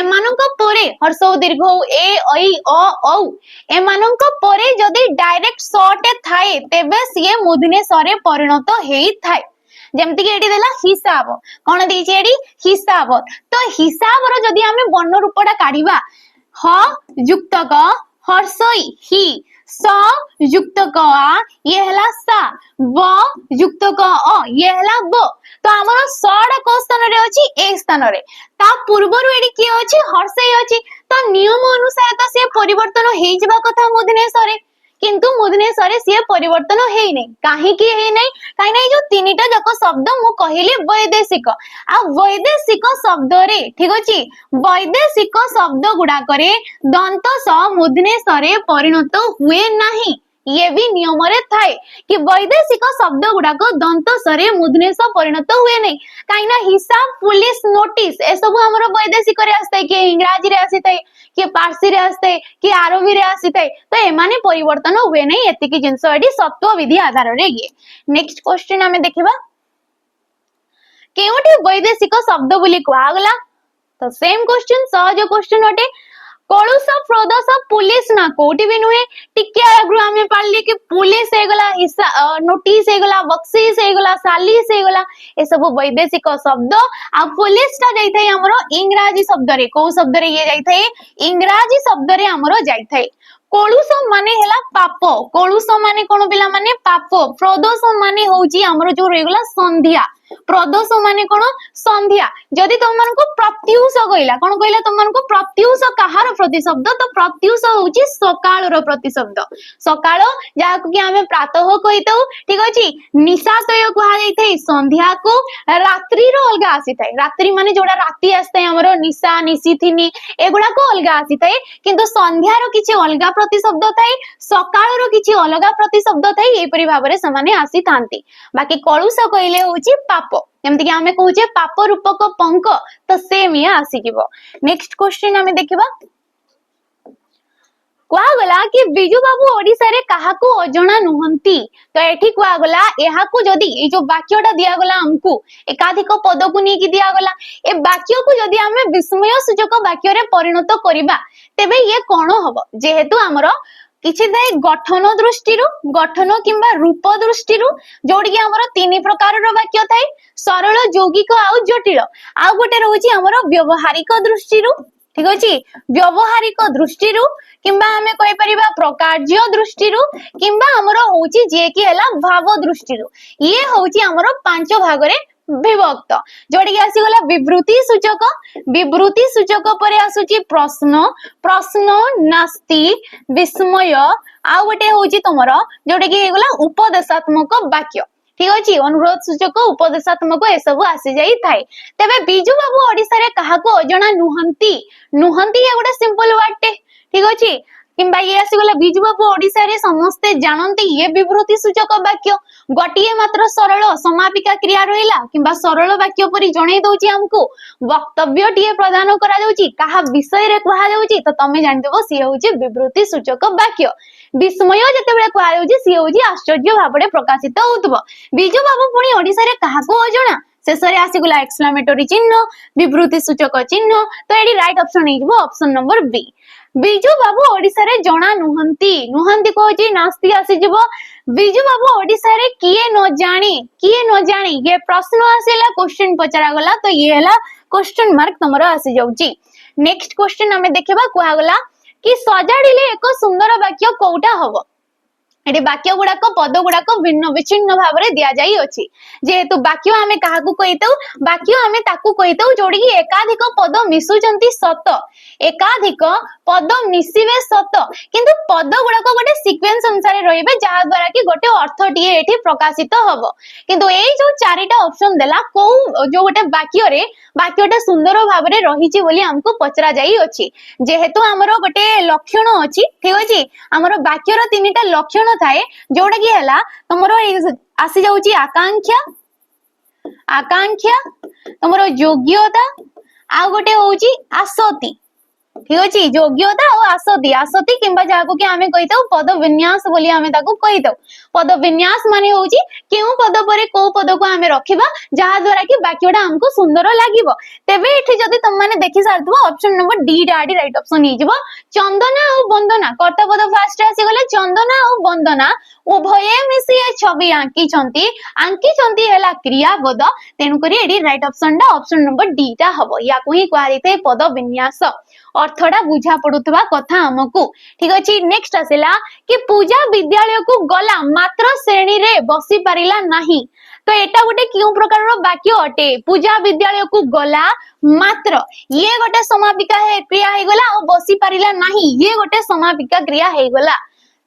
एमानक परे हर्षौ दीर्घौ ए ऐ अ औ एमानक परे जदी डायरेक्ट शॉर्ट थाए तेबे सिए मूर्धन्य स्वरे परिणत हेई थाए जेमति कि एठी देला हिसाब कोन देछि एठी हिसाब तो हिसाब रो जदी हमें वर्ण रूपटा काढिबा ह युक्त क हर्षई ही स युक्त क आ ये हला सा व युक्त क अ ये हला ब तो हमर सडा को स्थान रे अछि ए स्थान रे ता पूर्वरु एडी के अछि हर्षई अछि तो नियम अनुसार त से परिवर्तन हेइ जबा कथा मूर्धन्य स्वरे किंतु मूर्धन्य स्वरे से परिवर्तन हेइ नै काहे कि हेइ नै काहे नै जो तीनटा जक शब्द मु कहिले वैदेशिक आ वैदेशिक शब्द रे ठीक अछि वैदेशिक शब्द गुडा करे दंत स मूर्धन्य स्वरे परिणत हुए नाही ये भी नियम रे थाए कि वैदेशिक शब्द गुडा को दंत सरे मूर्धन्य स परिणत हुए नै काइना हिसाब पुलिस नोटिस ए सब हमर वैदेशिक रे आस्ते कि इंग्रजी रे आसीते कि पारसी रे आस्ते कि अरबी रे आसीते तो ए माने परिवर्तन हुए नै एति कि जिंस एडी सत्व विधि आधार रे गे नेक्स्ट क्वेश्चन हमें देखिबा केउटी वैदेशिक शब्द बोली कहा गला तो सेम क्वेश्चन सहज क्वेश्चन हटे कलुष प्रदोष पुलिस ना कोटी भी नुहे टिके आगु हमें पढ़ली कि पुलिस हे गला नोटिस हे गला बक्सीस हे गला सालिस हे गला ए सब वैदेशिक शब्द आ पुलिस ता जाई थाई हमरो इंग्रजी शब्द रे को शब्द रे ये जाई थाई इंग्रजी शब्द रे हमरो जाई थाई कलुष माने हेला पाप कलुष माने कोन पिला माने पाप प्रदोष माने होउची हमरो जो रेगुला संध्या प्रदोष माने कोन संध्या जदि तुमन को प्रत्युष कहिला कोन कहिला तुमन को प्रत्युष कहार प्रतिशब्द तो प्रत्युष होउची सकाळ रो प्रतिशब्द सकाळ जा कि हमें प्रातः कहितौ ठीक अछि निशातय कहा जाई थई संध्या को रात्रि रो अलगा आसी थाई रात्रि माने जोडा राति आस्ते हमरो निशा निशिथिनी एगुडा को अलगा आसी थाई किंतु संध्या रो किछि अलगा प्रतिशब्द थाई सकाळ रो किछि अलगा प्रतिशब्द थाई ए परि भाबरे समाने आसी थांती बाकी कलुष कहिले होउची पाप जमती कि आमे कहूचे पाप रूपक पंक तो सेम ये आसीजिवो। नेक्स्ट क्वेश्चन आमे देखिबा कुआगला कि बिजू बाबू ओडिसा रे काहाकू अजणा नुहंती तो एठी कुआगला एहाकू जदी ए जो वाक्यटा दिया गला हमकू एकाधिक पद को नहीं कि दिया गला ए वाक्य को जदी हमें विस्मय सूचक वाक्य रे परिणत करिबा तेबे ये कोन हबो जेहेतु हमरो किछि दे गठन दृष्टि गठन किंबा रूप दृष्टि जोड़ी कि हमरो तीन प्रकार रो वाक्य थाई सरल यौगिक आउ जटिल आउ गोटे रहउची हमरो व्यवहारिक दृष्टि ठीक अछि व्यवहारिक दृष्टि किंबा हमें कहि परिबा प्रकार्य दृष्टि किंबा हमरो होउची जे कि हला भाव दृष्टि ये होउची हमरो पांच भाग रे विभक्त जोड़ी कि आसी गला विवृत्ति सूचक परे आसुची प्रश्न प्रश्न नास्ति विस्मय आ गोटे होउची तमरो जोड़ी कि हेगला उपदेशात्मक वाक्य ठीक अछि अनुरोध सूचक उपदेशात्मक ए सब आसी जाई थाए तबे बिजू बाबू ओडिसा रे काहाको अजणा नुहंती नुहंती ये गोटे सिंपल वर्ड टे ठीक अछि किंबा ये आसी गला बिजू बाबू ओडिसा रे समस्त जानंती ये विवृत्ति सूचक वाक्य गोटिए मात्र सरल समापिका क्रिया रहिला किंबा सरल वाक्य परि जणै दउची हमको वक्तव्य टिए प्रदान करा जाउची काहा विषय रे कहा जाउची तो तमे जानि देबो सी होउची विवृत्ति सूचक वाक्य विस्मय जेतेबेले कहा जाउची सी होउची आश्चर्य भाबडे प्रकाशित होउतबो बिजू बाबू पुणी ओडिसा रे काहाको अजणा शेषरे आसी गला एक्सक्लेमेटरी चिन्ह विवृत्ति सूचक चिन्ह तो एडी राइट ऑप्शन नै जिवो ऑप्शन नंबर बी बिजू बाबू ओडिसा रे जणा नुहंती नुहंती कहूची नास्ति आसी जिवो बिजू बाबू ओडिसा रे किए न जानी ये प्रश्न आसीला क्वेश्चन पचरा गला तो ये हला क्वेश्चन मार्क तमरो आसी जाउची नेक्स्ट क्वेश्चन हमें देखिबा कुआ गला कि सजाडिले एक सुंदर वाक्य कोउटा हबो एटी वाक्य गुड़ाक पद गुड़ाक भिन्न विच्छिन्न भाव में दिया जाई अछि जेहेतु वाक्य आमे काहाकू कहितौ वाक्य आमे ताकू कहितौ जोड़ी कि एकाधिक पद मिसुचंती सत एकाधिक पद मिसिबे सत किंतु पद गुड़ाक गोटे सीक्वेंस अनुसार रहिबे जहा द्वारा कि गोटे अर्थ टिए एठी प्रकाशित हबो किंतु एई जो चारिटा ऑप्शन देला को जो गोटे वाक्य रे वाक्यटा सुंदर भाव में रहिछि बोली हमको पचरा जाई अछि जेहेतु हमरो गोटे लक्षण अछि ठीक अछि हमरो वाक्यर तीनटा लक्षण थाए जोड़ा कि हला तमरो आसी जाउची आकांक्षा तमरो योग्यता आ गोटे होउची आसति ठीक अछि योग्यता और आसति किंबा जाको कि हमें कहितौ पद विन्यास बोली हमें ताको कहितौ पद विन्यास माने होउची केउ पद परे को पद को हमें रखिबा जहा द्वारा कि वाक्यटा हमको सुंदर लागिवो तेबे एठी जदी तुम माने देखि सारथबो ऑप्शन नंबर डी डाडी राइट ऑप्शन हि जिवो चंदना और वंदना कर्ता पद फास्ट आसी गले चंदना और वंदना उभये मिसी छवि आंकी चंती हला क्रियापद तेनु करी एडी राइट ऑप्शन दा ऑप्शन नंबर डी टा हबो या कोही क्वारिते पद विन्यास अर्थटा बुझा पडुतबा कथा हमकु ठीक अछि नेक्स्ट आसेला कि पूजा विद्यालय को गला मात्र श्रेणी रे बसी पारिला नाही तो एटा गोटे क्यों प्रकार रो वाक्य अटे पूजा विद्यालय को गला मात्र ये गोटे समापिका है क्रिया हे गला और बसी पारिला नाही ये गोटे समापिका क्रिया हे गला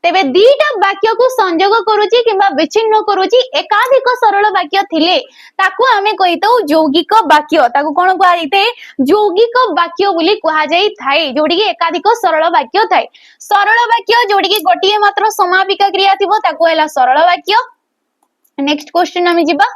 तेबे दीटा वाक्य को संयोग करूची किंबा विच्छिन्न करूची एकाधिक सरल वाक्य थिले ताकू हमें कहितौ यौगिक वाक्य ताकू कोन कुआ जाइते यौगिक वाक्य बोली कुआ जाई थाए जोडी कि एकाधिक सरल वाक्य थाए सरल वाक्य जोडी कि गोटिए मात्र समापिका क्रिया थिबो ताकू हैला सरल वाक्य नेक्स्ट क्वेश्चन हमें जिबा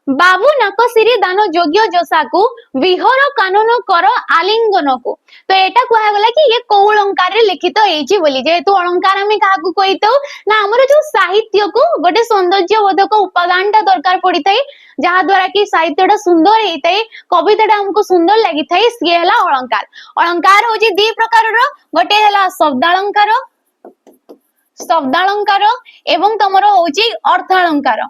बाबू नाकसिरी दान योग्य जोसाकू विहर कानून कर आलिंगन को तो एटा कुआ गला कि ये को अलंकार रे लिखित हेची बोली जेतु अलंकार हमें काहाकू कहितौ ना हमर जो साहित्य को गोटे सौंदर्य बोधक उपादानटा दरकार पड़ी थाई जहा द्वारा कि साहित्यटा सुंदर हेतै कविताटा हमको सुंदर लागि थाई से हला अलंकार अलंकार होची दी प्रकार रो गोटे हला शब्दालंकार एवं तमरो होची अर्थालंकार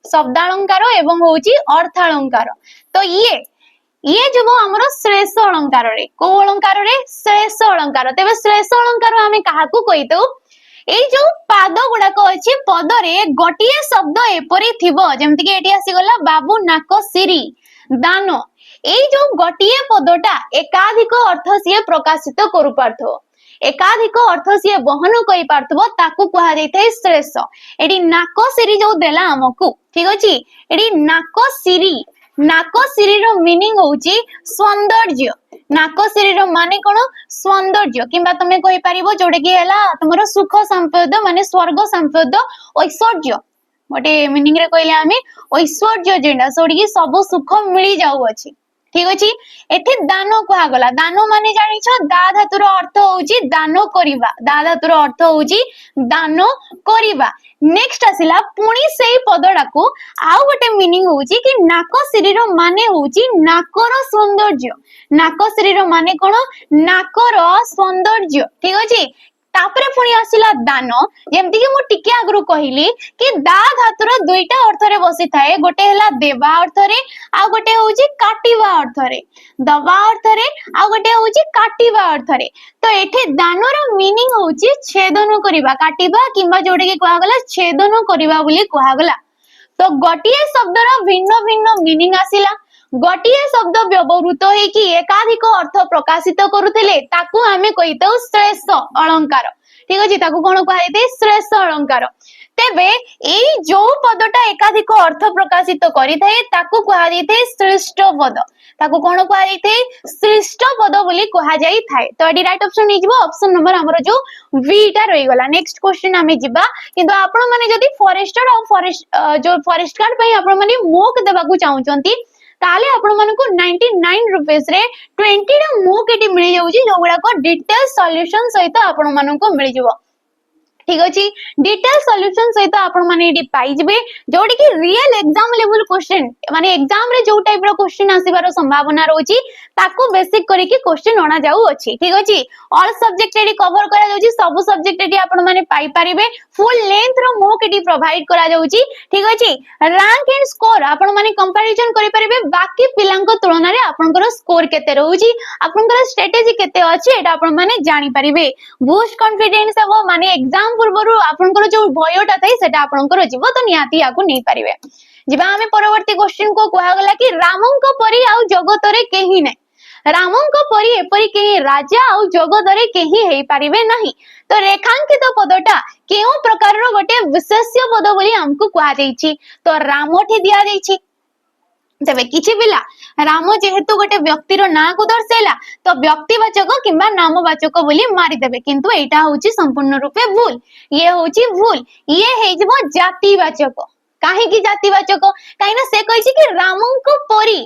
शब्दालंकार एवं होची अर्थालंकार तो ये जो हमरो श्रेष्ठ अलंकार रे को अलंकार रे श्रेष्ठ अलंकार तेबे श्रेष्ठ अलंकार हमें काहाकू कहितौ ए जो पाद गुडाक अछि पद रे गोटिए शब्द एपरि थिबो जेमति कि एठी आसी गला बाबू नाक सिरी दान ए जो गोटिए पदटा एकाधिक अर्थ सिए प्रकाशित करू पारथो एकाधिक अर्थ सी बहन कई पारथबो ताकू कहा जाय थाए श्रेष्ठ एडी नाक सिरी जो देला हमकू ठीक अछि एडी नाक सिरी रो मीनिंग होउची सौंदर्य नाक सिरी रो माने कोन सौंदर्य किंबा तमे कहि पारिबो जोडे कि हैला तमरो सुख संपद माने स्वर्ग संपद ऐश्वर्य गोटे मीनिंग रे कहले आमे ऐश्वर्य जेंडा सोडी सब सुख मिली जाऊ अछि ठीक अछि एठी दान कहा गला दान माने जानि छ दा धातुर अर्थ होउची दान करिबा दा धातुर अर्थ होउची दान करिबा नेक्स्ट आसिला पुणी सेई पदडा को आउ गोटे मीनिंग होउची कि नाक शरीर माने होउची नाकर सौंदर्य नाक शरीर माने कोन नाकर सौंदर्य ठीक अछि तापरे पुणी आसिला दान जेमति कि मु टिके आगरु कहिली कि दा धातुर दुईटा अर्थ रे बसी थाए गोटे हला देवा अर्थ रे आ गोटे होउची काटिबा अर्थ रे दबा अर्थ रे आ गोटे होउची काटिबा अर्थ रे तो एठे दानर मीनिंग होउची छेदन करिबा काटिबा किंबा जोडे के कहा गला छेदन करिबा बोली कहा गला तो गोटिए शब्दर भिन्न भिन्न मीनिंग आसिला गोटिए शब्द व्यवहृत है कि एकाधिक अर्थ प्रकाशित करुथिले ताकू आमे कहितौ श्रेष्ठ अलंकार ठीक अछि ताकू कोन कहैते श्रेष्ठ अलंकार तेबे एई जो पदटा एकाधिक अर्थ प्रकाशित करि थाए ताकू कहा जाइते श्रेष्ठ पद ताकू कोन कहा जाइते श्रेष्ठ पद बोली कहा जाई थाए तो एडी राइट ऑप्शन नै जिवो ऑप्शन नंबर हमर जो V टा रहि गला नेक्स्ट क्वेश्चन आमे जिबा किंतु आपण माने जदी फॉरेस्टर और फॉरेस्ट जो फॉरेस्ट गार्ड पई आपण माने मोक देबाकू चाहुचंती ताले आपण मानको 99 रुपीस रे 20 टा मोक एटी मिल जाउची जोगुडा को डिटेल सॉल्यूशन सहित आपण मानको मिल जिवो ठीक अछि डिटेल सॉल्यूशन सहित आपण माने एटी पाई जिबे जोडी कि रियल एग्जाम लेवल क्वेश्चन माने एग्जाम रे जो टाइप रो क्वेश्चन आसीबार संभावना रहउची ताको बेसिक करी कि क्वेश्चन अणा जाऊ अछि ठीक अछि ऑल सब्जेक्ट एटी कवर करा जाउची सब सब्जेक्ट एटी आपण माने पाई परिबे फुल लेंथ रो मोक एटी प्रोवाइड करा जाउची ठीक अछि रैंक एंड स्कोर आपण माने कंपैरिजन करि परिबे बाकी पिलांको तुलना रे आपनकर स्कोर केते रहउची आपनकर स्ट्रेटजी केते अछि एटा आपण माने जानि परिबे बूस्ट कॉन्फिडेंस हो माने एग्जाम पूर्वरु आपनकर जो भयटा थाई सेटा आपनकर जीव तो नियाती याकू नै परिबे जिबा हमें परवर्ती क्वेश्चन को कहा गला कि रामंक परी आउ जगत रे केही नै रामंक परी एपरी केही राजा आउ जगत रे केही हेई परिबे नाही तो रेखांकित पदटा केउ प्रकार रो गोटे विशेष्य पद बोली हमकु कहा जाईची तो रामठी दिया जाईची तबे किछि पिला राम जेहेतु गोटे व्यक्ति रो ना को दर्शेला तो व्यक्तिवाचक किंबा नामवाचक बोली मारि देबे किंतु एटा होची संपूर्ण रूपे भूल ये होची भूल ये हे जबो जातिवाचक काहे की जातिवाचक काइना से कहिछि कि रामंक परी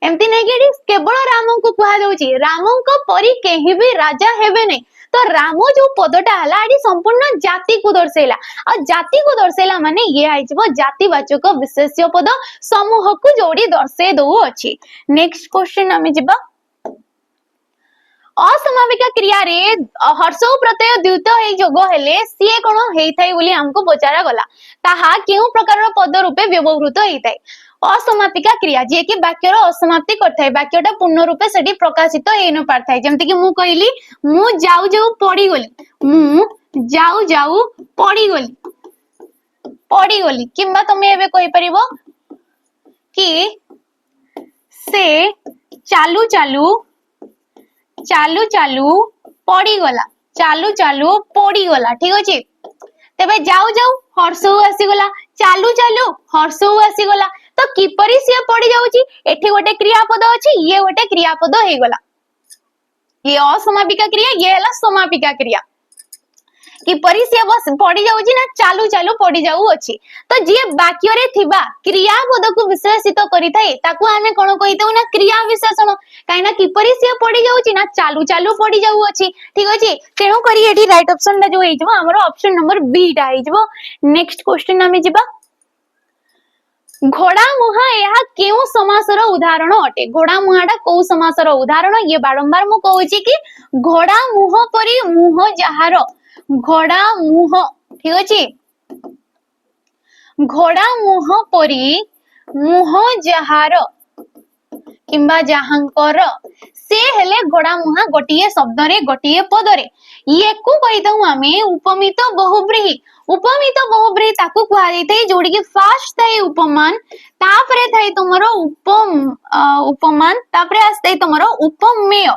एमति नै कि केवल रामंक कुहा जाउची रामंक परी केही भी राजा हेबे नै तो राम जो पदटा हला एडी संपूर्ण जाति को दर्शेला आ जाति को दर्शेला माने ये आइजबो जातिवाचक विशेष्य पद समूह को जोड़ी दर्शे दउ अछि नेक्स्ट क्वेश्चन हमें जिबा असमाविका क्रिया रे हर्ष प्रत्यय द्वित हे जोग हेले सिए कोन हेइथाय बोली हमको पचारा गला ताहा केउ प्रकार पद रूपे व्यवहृत हेइथाय असमापिका क्रिया जे कि वाक्य रो असमाप्ति करथाय वाक्यटा पूर्ण रूपे सेठी प्रकाशित हे न पारथाय जेमति कि मु कहिली मु जाऊ जाऊ पड़ी गली मु जाऊ जाऊ पड़ी गली किंबा तमे एबे कहि परिबो कि से चालू चालू चालू चालू पड़ी गला चालू चालू पड़ी गला ठीक अछि तबे जाऊ जाऊ हर्षउ आसी गला चालू चालू हर्षउ आसी गला तो किपरि से पड़ी जाउची एठी गोटे क्रियापद अछि ये गोटे क्रियापद हे गला ये असमापिका क्रिया ये हला समापिका क्रिया किपरि से बस पड़ी जाउची ना चालू चालू पड़ी जाउ अछि तो जे वाक्य रे थिबा क्रियापद को विशेषित करिथाय ताकू हमें कोन कहितौ ना क्रिया विशेषण काइना किपरि से पड़ी जाउची ना चालू चालू पड़ी जाउ अछि ठीक अछि तेनो करी एठी राइट ऑप्शन ला जो हेइजबो हमरो ऑप्शन नंबर बी टा हेइजबो नेक्स्ट क्वेश्चन हमें जिबा घोड़ा मुहा यह केउ समासर उदाहरण अटे घोड़ा मुहाटा को समासर उदाहरण ये बारंबार मु कहूची कि घोड़ा मुह परी मुह जहार घोड़ा मुह ठीक अछि घोड़ा मुह परी मुह जहार किंबा जहांकर से हेले घोड़ा मुहा गोटिए शब्द रे गोटिए पद रे ये को कहितौ हमें उपमित बहुब्रीहि ताकू कहा जाइते जोडी के फर्स्ट थाई उपमान तापरे थाई तुमरो उपमान तापरे आस्ते तुमरो उपमेय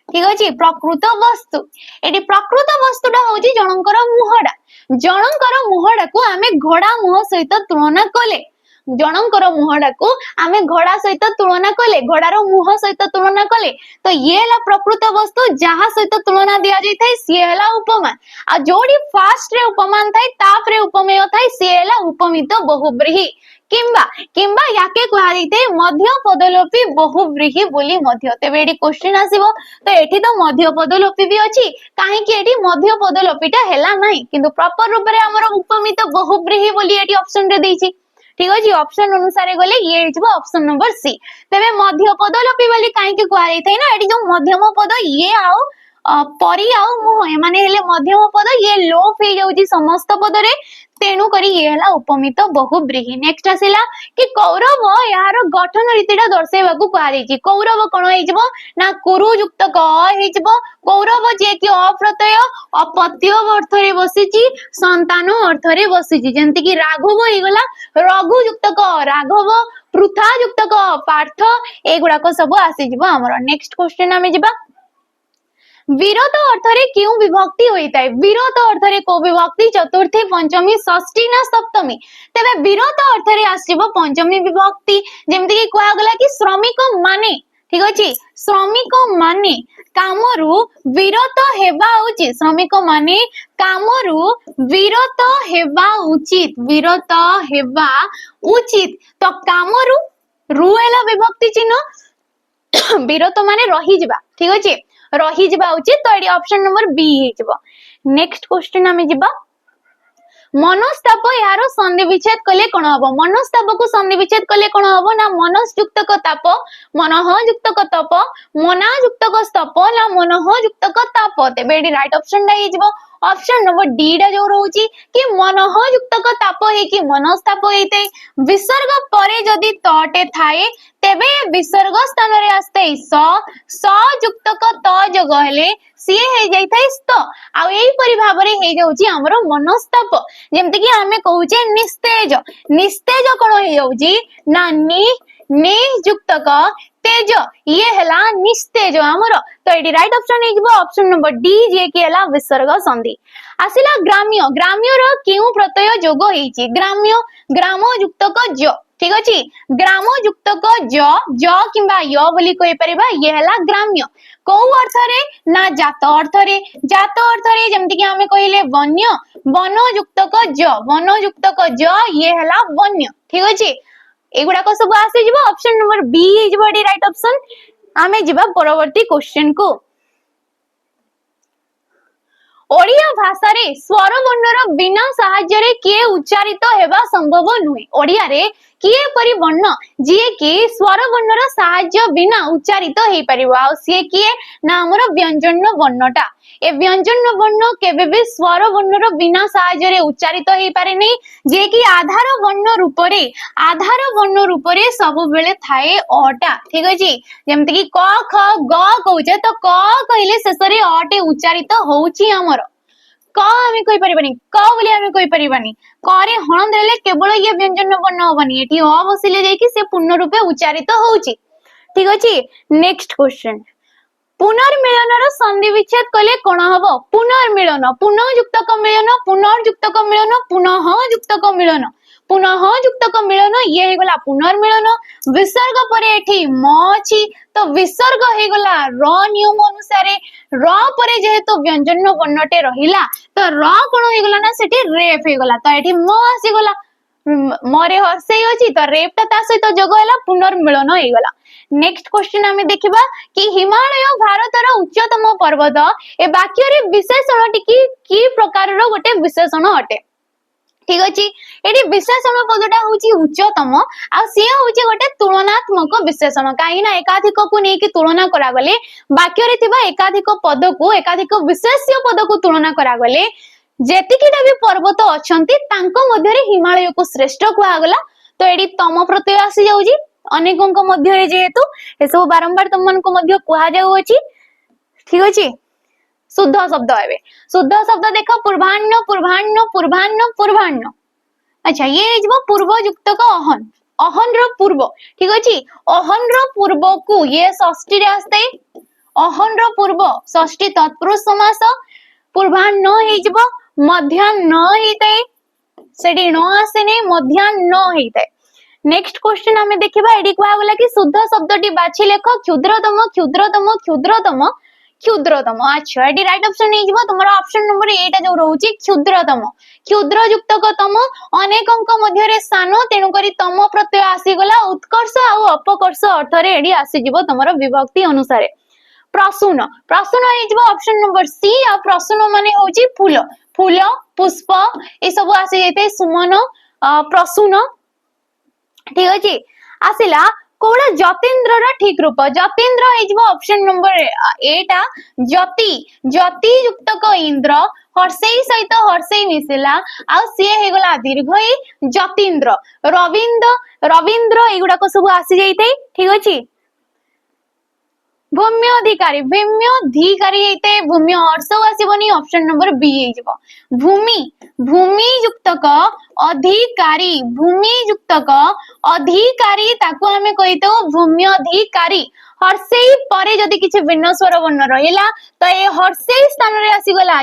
ठीक अछि प्रकृत वस्तु एडी प्रकृत वस्तुटा होची जनकर मुहडा को हमें घोड़ा मुह सहित तुलना कले जनकर मुहटा को आमे घोड़ा सहित तुलना कले घोड़ार मुह सहित तुलना कले तो ये है प्रकृत वस्तु जहाँ सहित तुलना दिया जाय थाए सी है उपमा आ जोड़ी फास्ट रे उपमान थाए तापरे उपमेय थाए सी है उपमित बहुब्रीहि किंबा किंबा याके कहा जाइते मध्य पदलोपी बहुव्रीहि बोली मध्य तेबे एडी क्वेश्चन आसीबो तो एठी तो मध्य पदलोपी भी अछि काहे कि एठी मध्य पदलोपीटा हेला नाही किंतु प्रॉपर रूप रे हमर उपमित बहुव्रीहि बोली एठी ऑप्शन रे देछि ठीक अछि ऑप्शन अनुसार गले ये हिजबो ऑप्शन नंबर सी तेबे मध्य पदलोपी बोली काहे कि कहा जाइते ना एठी जो मध्यम पद ये आउ परी आउ मुह माने हेले मध्यम पद ये लोप हे जाउची समस्त पद रे तेणु करी ये हला उपमित बहुब्रीहि नेक्स्ट आसिला कि कौरव यार गठन रीतिटा दर्शाइबा को कहा जायछि कौरव कोन हेजबो ना कुरु युक्त क हेजबो कौरव जे कि अप्रत्यय अपत्य अर्थ रे बसिछि संतान अर्थ रे बसिछि जेंति कि राघव हेगला रघु युक्त क राघव पृथा युक्त क पार्थ एगुडा को सब आसी जिवो हमर नेक्स्ट क्वेश्चन आमे जिबा विरत अर्थरे क्यों विभक्ति होता है विरत अर्थरे को विभक्ति चतुर्थी पंचमी षष्ठी ना सप्तमी तेबे विरत अर्थरे आसीबो पंचमी विभक्ति जेमति कि कहया गला कि श्रमिक माने ठीक अछि श्रमिक माने कामरु विरत हेबा उचित श्रमिक माने कामरु विरत हेबा उचित तो कामरु रुएला विभक्ति चिन्ह विरत माने रही जिबा ठीक अछि रही जिबा उचित तो एडी ऑप्शन नंबर बी हे जिवो नेक्स्ट क्वेश्चन आमे जिबा मनस्ताप यार संधि विच्छेद कले कोन हबो मनस्ताप को संधि विच्छेद कले कोन हबो ना मनस युक्त क ताप मनः युक्त क ताप मना युक्त क स्तप ना मनः युक्त क ताप तेबे एडी राइट ऑप्शन दा हे जिवो ऑप्शन नंबर डी डा जो रहउची कि मनः युक्त क ताप हे कि मनस्ताप हेते विसर्ग परे जदी तटे थाए तेबे विसर्ग स्थान रे आस्ते स युक्त क त जो गहले सी हे जाई थाए स्त आ एई परि भाबरे हे जाउची हमरो मनस्ताप जेमति कि हमें कहूचे निस्तेज निस्तेज कोन हे जाउची ना नि युक्त क तेज ये हला निस्तेज हमरो तो एडी राइट ऑप्शन हे जिवो ऑप्शन नंबर डी जे कि हला विसर्ग संधि आसिला ग्राम्य ग्राम्य रो केउ प्रत्यय जोग हेची ग्राम्य ग्राम युक्त क ज ठीक अछि ग्राम युक्त क ज किबा य बोली कहि परिबा ये हला ग्राम्य को अर्थ रे ना जात अर्थ रे जेमति कि हमें कहिले वन्य वन युक्त क ज ये हला वन्य ठीक अछि एगुडा को सब आसे जिवो ऑप्शन नंबर बी हे जिवो एडी राइट ऑप्शन आमे जिबा परवर्ती क्वेश्चन को ओडिया भाषा रे स्वर वर्णर बिना सहाय्य रे के उच्चारित हेबा संभव नुहे ओडिया रे किए परि वर्ण जे कि स्वर वर्णर सहाय्य बिना उच्चारित हे परिबो आ से किए ना हमर व्यंजन वर्णटा ए व्यंजन वर्ण केबे भी स्वर वर्णर बिना सहाय्य रे उच्चारित हे पारे नै जे कि आधार वर्ण रूप रे सब बेले थाए अटा ठीक अछि जेमति कि क ख ग कहउचे तो क कहिले शेष रे अटे उच्चारित होउची हमर क हमें कहि परिबानी क बोली हमें कहि परिबानी क रे हण देले केवल ये व्यंजन वर्ण होबनी एठी अ बसिले जाय कि से पूर्ण रूपे उच्चारित होउची ठीक अछि नेक्स्ट क्वेश्चन पुनर्मिलनर संधि विच्छेद कले कोन हबो पुनर्मिलन पुनः युक्त क मिलन पुनर्युक्त क मिलन पुनः युक्त क मिलन पुनः युक्त क मिलन ये हे गला पुनर्मिलन विसर्ग परे एठी म अछि तो विसर्ग हे गला र नियम अनुसार र परे जेहेतु व्यंजन वर्णटे रहिला तो र कोन हे गला ना सेठी रेफ हे गला तो एठी म आसी गला मरे हर्षे अछि तो रेफटा ता सहित जोग हैला पुनर्मिलन हे गला नेक्स्ट क्वेश्चन हमें देखिबा कि हिमालय भारतर उच्चतम पर्वत ए वाक्य रे विशेषण की प्रकार रो गोटे विशेषण अटे ठीक अछि एडी विशेषण पदटा होची उच्चतम आ से होची गोटे तुलनात्मक विशेषण काहे ना एकाधिक को नै कि तुलना करा गले वाक्य रे थिबा एकाधिक पद को एकाधिक विशेष्य पद को तुलना करा गले जेतिकिटा भी पर्वत अछंती तांको मध्य रे हिमालय को श्रेष्ठ कुआ गला तो एडी तम प्रत्यय आसी जाउजी अनेकों मध्य रे जेहेतु ए सब बारंबार तुम मन को मध्य कुआ जाउ अछि ठीक अछि शुद्ध शब्द हेबे शुद्ध शब्द देखो पूर्वान्न पूर्वान्न पूर्वान्न पूर्वान्न अच्छा ये जब पूर्व युक्त का अहन अहन रो पूर्व ठीक अछि अहन रो पूर्व को ये षष्ठी रे आस्ते अहन रो पूर्व षष्ठी तत्पुरुष समास पूर्वान्न हे जब मध्याह्न हेते सेडी न आसे नै मध्याह्न हेते नेक्स्ट क्वेश्चन हमें देखिबा एडी कुआ गला कि शुद्ध शब्दटी बाछि लेख क्षुद्रतम क्षुद्रतम क्षुद्रतम क्षुद्रतम। अच्छा एडी राइट ऑप्शन नहीं जिवो तुम्हारा ऑप्शन नंबर 8 जो रहउची क्षुद्रतम। क्षुद्र युक्तक तम अनेकंक मध्य रे स्थान तेनु करी तम प्रत्यय आसी गला उत्कर्ष आ अपकर्ष अर्थ रे एडी आसी जिवो तुम्हारा विभक्ति अनुसार। प्रसून प्रसून हे जिवो ऑप्शन नंबर सी आ प्रसून माने होची फूल फूल पुष्प ए सब आसी जैते सुमन प्रसून ठीक अछि। आसिला कोड़ा जतीन्द्र रा ठीक रूप जतीन्द्र हे जिवो ऑप्शन नंबर 8 जति जति युक्तक इंद्र हर्षेई सहित हर्षेई मिसिला आ सिए हे गला दीर्घई जतीन्द्र रविंद्र रविंद्र एगुडा को सब आसी जैते ठीक अछि। भूम्य अधिकारी हेते भूम्य अर्थ आसीबनी ऑप्शन नंबर बी हे जिवो भूमि भूमि युक्तक अधिकारी ताको हमें कहितो भूम्य अधिकारी। हर्षेई परे जदि किछि भिन्न स्वर वर्ण रहिला तो ए हर्षेई स्थान रे आसी गला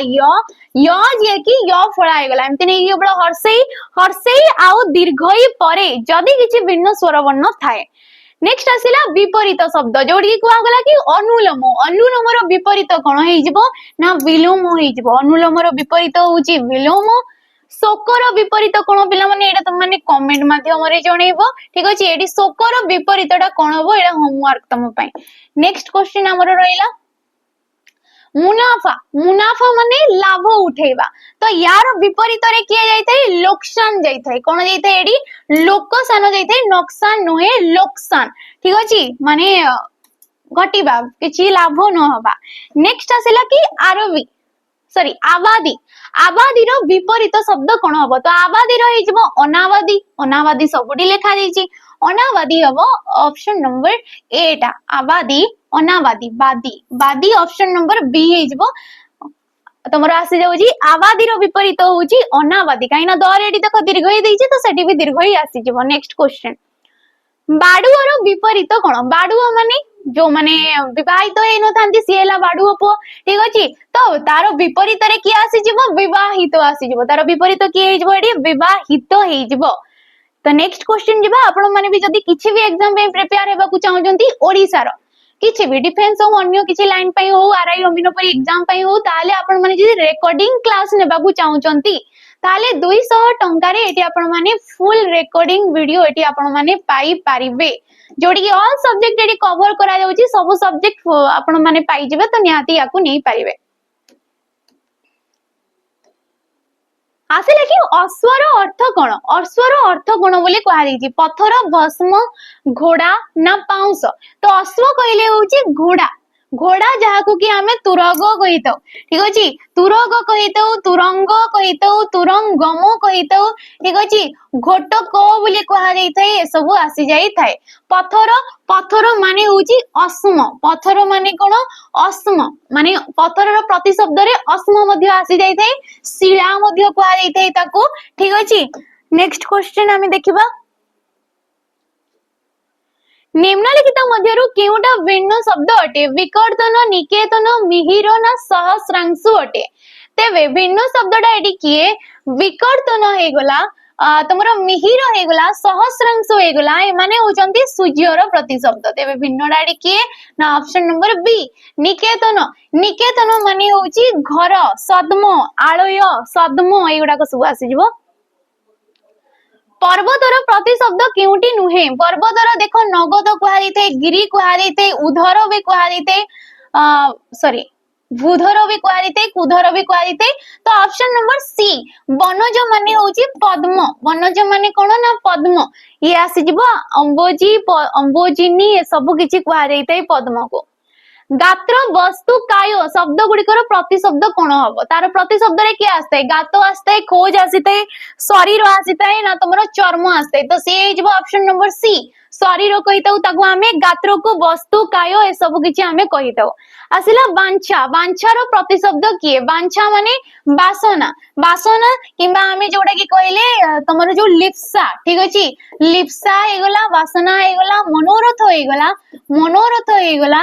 य जे कि य फळा हे गला एमति नै केवल हर्षेई हर्षेई आउ दीर्घई परे जदि किछि भिन्न स्वर वर्ण थाए। नेक्स्ट आसिला विपरीत शब्द जोडी कुआ गला कि अनुलोम अनुलोम रो विपरीत कोन हे जिवो ना विलोम हे जिवो अनुलोम रो विपरीत होची विलोम। शोकर विपरीत कोन पिला माने एटा तुम माने कमेंट माध्यम रे जणैबो ठीक अछि। एडी शोकर विपरीतटा कोन हो एटा होमवर्क तम पई। नेक्स्ट क्वेश्चन हमर रहिला मुनाफा मुनाफा माने लाभ उठेबा तो यार विपरीत रे किया जायथाय लोकसान जायथाय कोन जायथाय एडी लोकसान जायथाय नोकसान नोहे लोकसान ठीक अछि माने घटिबा किछि लाभ न होबा। नेक्स्ट आसिला कि आरबी सॉरी आबादी आबादी रो विपरीत शब्द कोन होबो तो आबादी रो हे जबो अनाबादी अनाबादी सबडी लेखा देछि अनाबादी हबो ऑप्शन नंबर 8 आबादी अनाबादी बादी बादी ऑप्शन नंबर बी हे जबो तमरा आसी जाउजी आबादी रो विपरीत होउची अनाबादी काइना दर एडी देखो दीर्घ ही देछि तो सेठी भी दीर्घ ही आसी जबो। नेक्स्ट क्वेश्चन बाडुआ रो विपरीत कोन बाडुआ माने जो माने विवाहित हे न थांती सिएला बाडुआ पो ठीक अछि तो तारो विपरीत रे की आसी जबो विवाहित आसी जबो तारो विपरीत की हे जबो एडी विवाहित हे जबो। तो नेक्स्ट क्वेश्चन जिबा आपण माने भी जदी किछि भी एग्जाम पे प्रिपेयर हेबा को चाहजंती ओडिसा रो किछि भी डिफेंस हो अन्य किछि लाइन पई हो आरआई अमिनो पर एग्जाम पई हो ताले आपण माने जदी रिकॉर्डिंग क्लास नेबा को चाहजंती ताले 200 टंका रे एटी आपण माने फुल रिकॉर्डिंग वीडियो एटी आपण माने पाई पारिबे जोडी की ऑल सब्जेक्ट एटी कवर करा जाउची सब सब्जेक्ट आपण माने पाई जेबे तो निहाती याकू नै पारिबे। आसिले कि अश्वर अर्थ कोन अश्वर अर्थ कोन बोली कहा दैछि पत्थर भस्म घोड़ा ना पाउस तो अश्व कहले होची घोड़ा घोड़ा जहाकू कि हमें तुरग कहितो ठीक अछि तुरग कहितो तुरंग कहितो तुरंगम कहितो ठीक अछि घोटक बोली कहा जायथाय ए सब आसी जाय थाए। पत्थर पत्थर माने होची अस्म पत्थर माने कोन अस्म माने पत्थर रो प्रतिशब्द रे अस्म मध्ये आसी जाय थाए शिला मध्ये कहा जायथाय ताको ठीक अछि। नेक्स्ट क्वेश्चन हमें देखिबा निम्नलिखित मध्यरु केउटा भिन्न शब्द अटे विकर्तन निकेतन मिहिर ना सहस्रांशु अटे तेबे भिन्न शब्दटा एडी किए विकर्तन हे गला तमरो मिहिर हे गला सहस्रांशु हे गला ए माने होचंती सूर्यर प्रतिशब्द तेबे भिन्नडा एडी किए ना ऑप्शन नंबर बी निकेतन निकेतन माने होची घर सद्म आलय सद्म एगुडा को सब आसी जिवो। पर्वतर प्रतिशब्द केउटी नुहे पर्वतर देखो नगद कहा जायते गिरी कहा जायते उधर भी कहा जायते सॉरी भूधर भी कहा जायते कुधर भी कहा जायते तो ऑप्शन नंबर सी वनज माने होची पद्म वनज माने कोन ना पद्म ये आसी जिवो अंबोजी अंबोजिनी ये सब किछि कहा जायते पद्म को। गात्र वस्तु काय शब्द गुड़िकर प्रतिशब्द कोन हबो तार प्रतिशब्द रे के आस्ते गात आस्ते खोज आसीते शरीर आसीते ना तमरो चर्म आस्ते तो से हे जबो ऑप्शन नंबर सी शरीर कहिताउ ताको हमें गात्र को वस्तु काय ए सब किछि हमें कहिताउ। आसिला बांछा बांछा रो प्रतिशब्द किए बांछा माने बासना बासना किबा हमें जोडा की कहले तमरो जो लिप्सा ठीक अछि लिप्सा हे गला वासना हे गला मनोरथ हे गला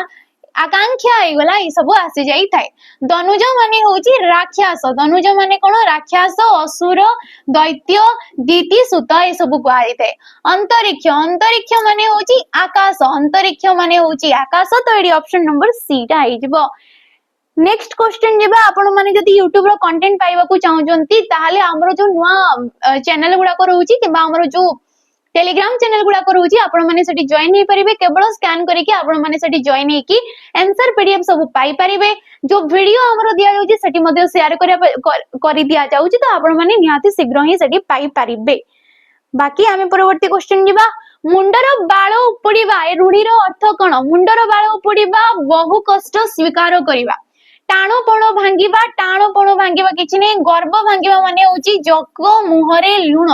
आकांक्षा गला ये सब आसी जाई थाए धनुज माने होची राक्षस धनुज माने कोन राक्षस असुर दैत्य दीति सुत ये सब कुआई थाए अंतरिक्ष अंतरिक्ष माने होची आकाश अंतरिक्ष माने होची आकाश तो एडी ऑप्शन नंबर सी टा आइ जिवो नेक्स्ट क्वेश्चन जेबा आपण माने जदी YouTube रो कंटेंट पाइबा को चाहउजंती ताहाले हमरो जो नुवा चैनल गुडा को रहउची किबा हमरो जो टेलीग्राम चैनल गुडा को रहउची आपण माने सेठी जॉइन हे परिबे केवल स्कैन करिके आपण माने सेठी जॉइन हे की आंसर पीडीएफ सब पाई परिबे जो वीडियो हमरो दिया जाउची सेठी मध्ये शेयर करि दिया जाउची तो आपण माने निहाती शीघ्र ही सेठी पाई परिबे बाकी आमे परवर्ती क्वेश्चन जिबा मुंडर बाळ उपुडीबा ए रूढीर अर्थ कोन मुंडर बाळ उपुडीबा बहु कष्ट स्वीकार करिबा टाणपण भांगिबा किछि नै गर्व भांगिबा माने होची जक मुहरे लुण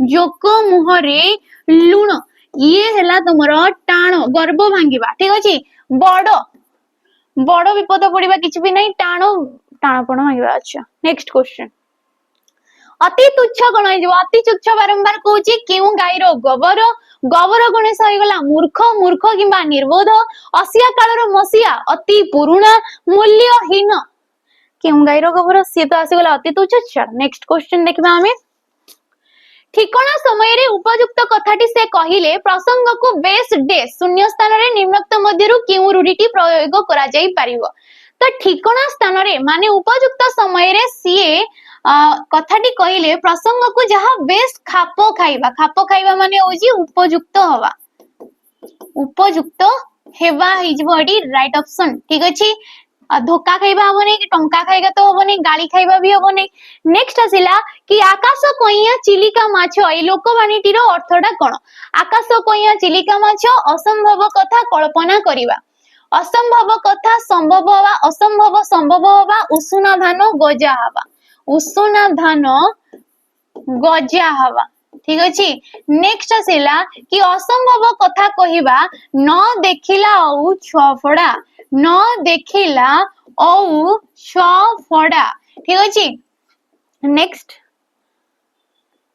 जोक मुहरे लुण ये हैला तुमरो टाण गर्व भांगिबा ठीक अछि बड़ विपद पड़िबा किछि भी नै टाणपण भांगिबा अच्छा नेक्स्ट क्वेश्चन अति तुच्छ कोन हो अति तुच्छ बारंबार कहूची केउ गाईर गोबर गणेश होइगला मूर्ख किंबा निर्बोध असिया कालर मसिया अति पुरुणा मूल्यहीन केउ गाईर गोबर से तो आसीगला अति तुच्छ नेक्स्ट क्वेश्चन देखबा हमें ठिकणा समय रे उपयुक्त कथाटी से कहिले प्रसंग को बेस डे शून्य स्थान रे निम्नक्त मध्यरु केउ रूढीटी प्रयोग करा जाई परिबो तो ठिकणा स्थान रे माने उपयुक्त समय रे सीए कथाटी कहिले प्रसंग को जहा बेस खाप खाइबा माने होजी उपयुक्त हवा उपयुक्त हेबा हिजबो एडी राइट ऑप्शन ठीक अछि धोखा खाइबा हबने कि टंका खाइगा तो हबने गाली खाइबा भी हबने नेक्स्ट आसिला कि आकाश कइया चिलिका माछ ए लोकवाणीटीर अर्थटा कोन आकाश कइया चिलिका माछ असंभव कथा कल्पना करिबा असंभव कथा संभव हवा असंभव संभव हवा उषुना धान गजा हवा उषुना धान गजा हवा ठीक अछि नेक्स्ट आसिला कि असंभव कथा कहिबा न देखिला औ छफड़ा न देखिला औ छफड़ा ठीक अछि नेक्स्ट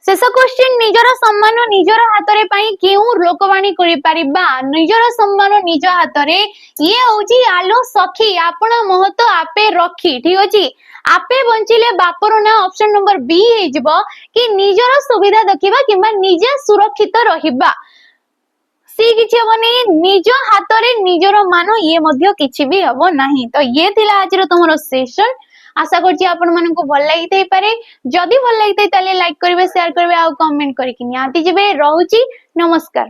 शेष क्वेश्चन निजर सम्मान निजर हाथ रे पाई केउ लोकवाणी करि परिबा निजर सम्मान निज हाथ रे ये होची आलो सखी आपण महत्व आपे रखी ठीक अछि आपे बंचिले बापर ना ऑप्शन नंबर बी हे जिवो कि निजर सुविधा देखिबा किबा निजे सुरक्षित रहिबा सी किछि हबो नै निज हाथ रे निजर मान ये मध्य किछि भी हबो नाही तो ये थिला आज रो तमरो सेशन आशा करछि आपण मानन को भल लागितै पारे जदी भल लागितै ताले लाइक करबे शेयर करबे आ कमेंट करिकि नियाती जिबे रहउची नमस्कार।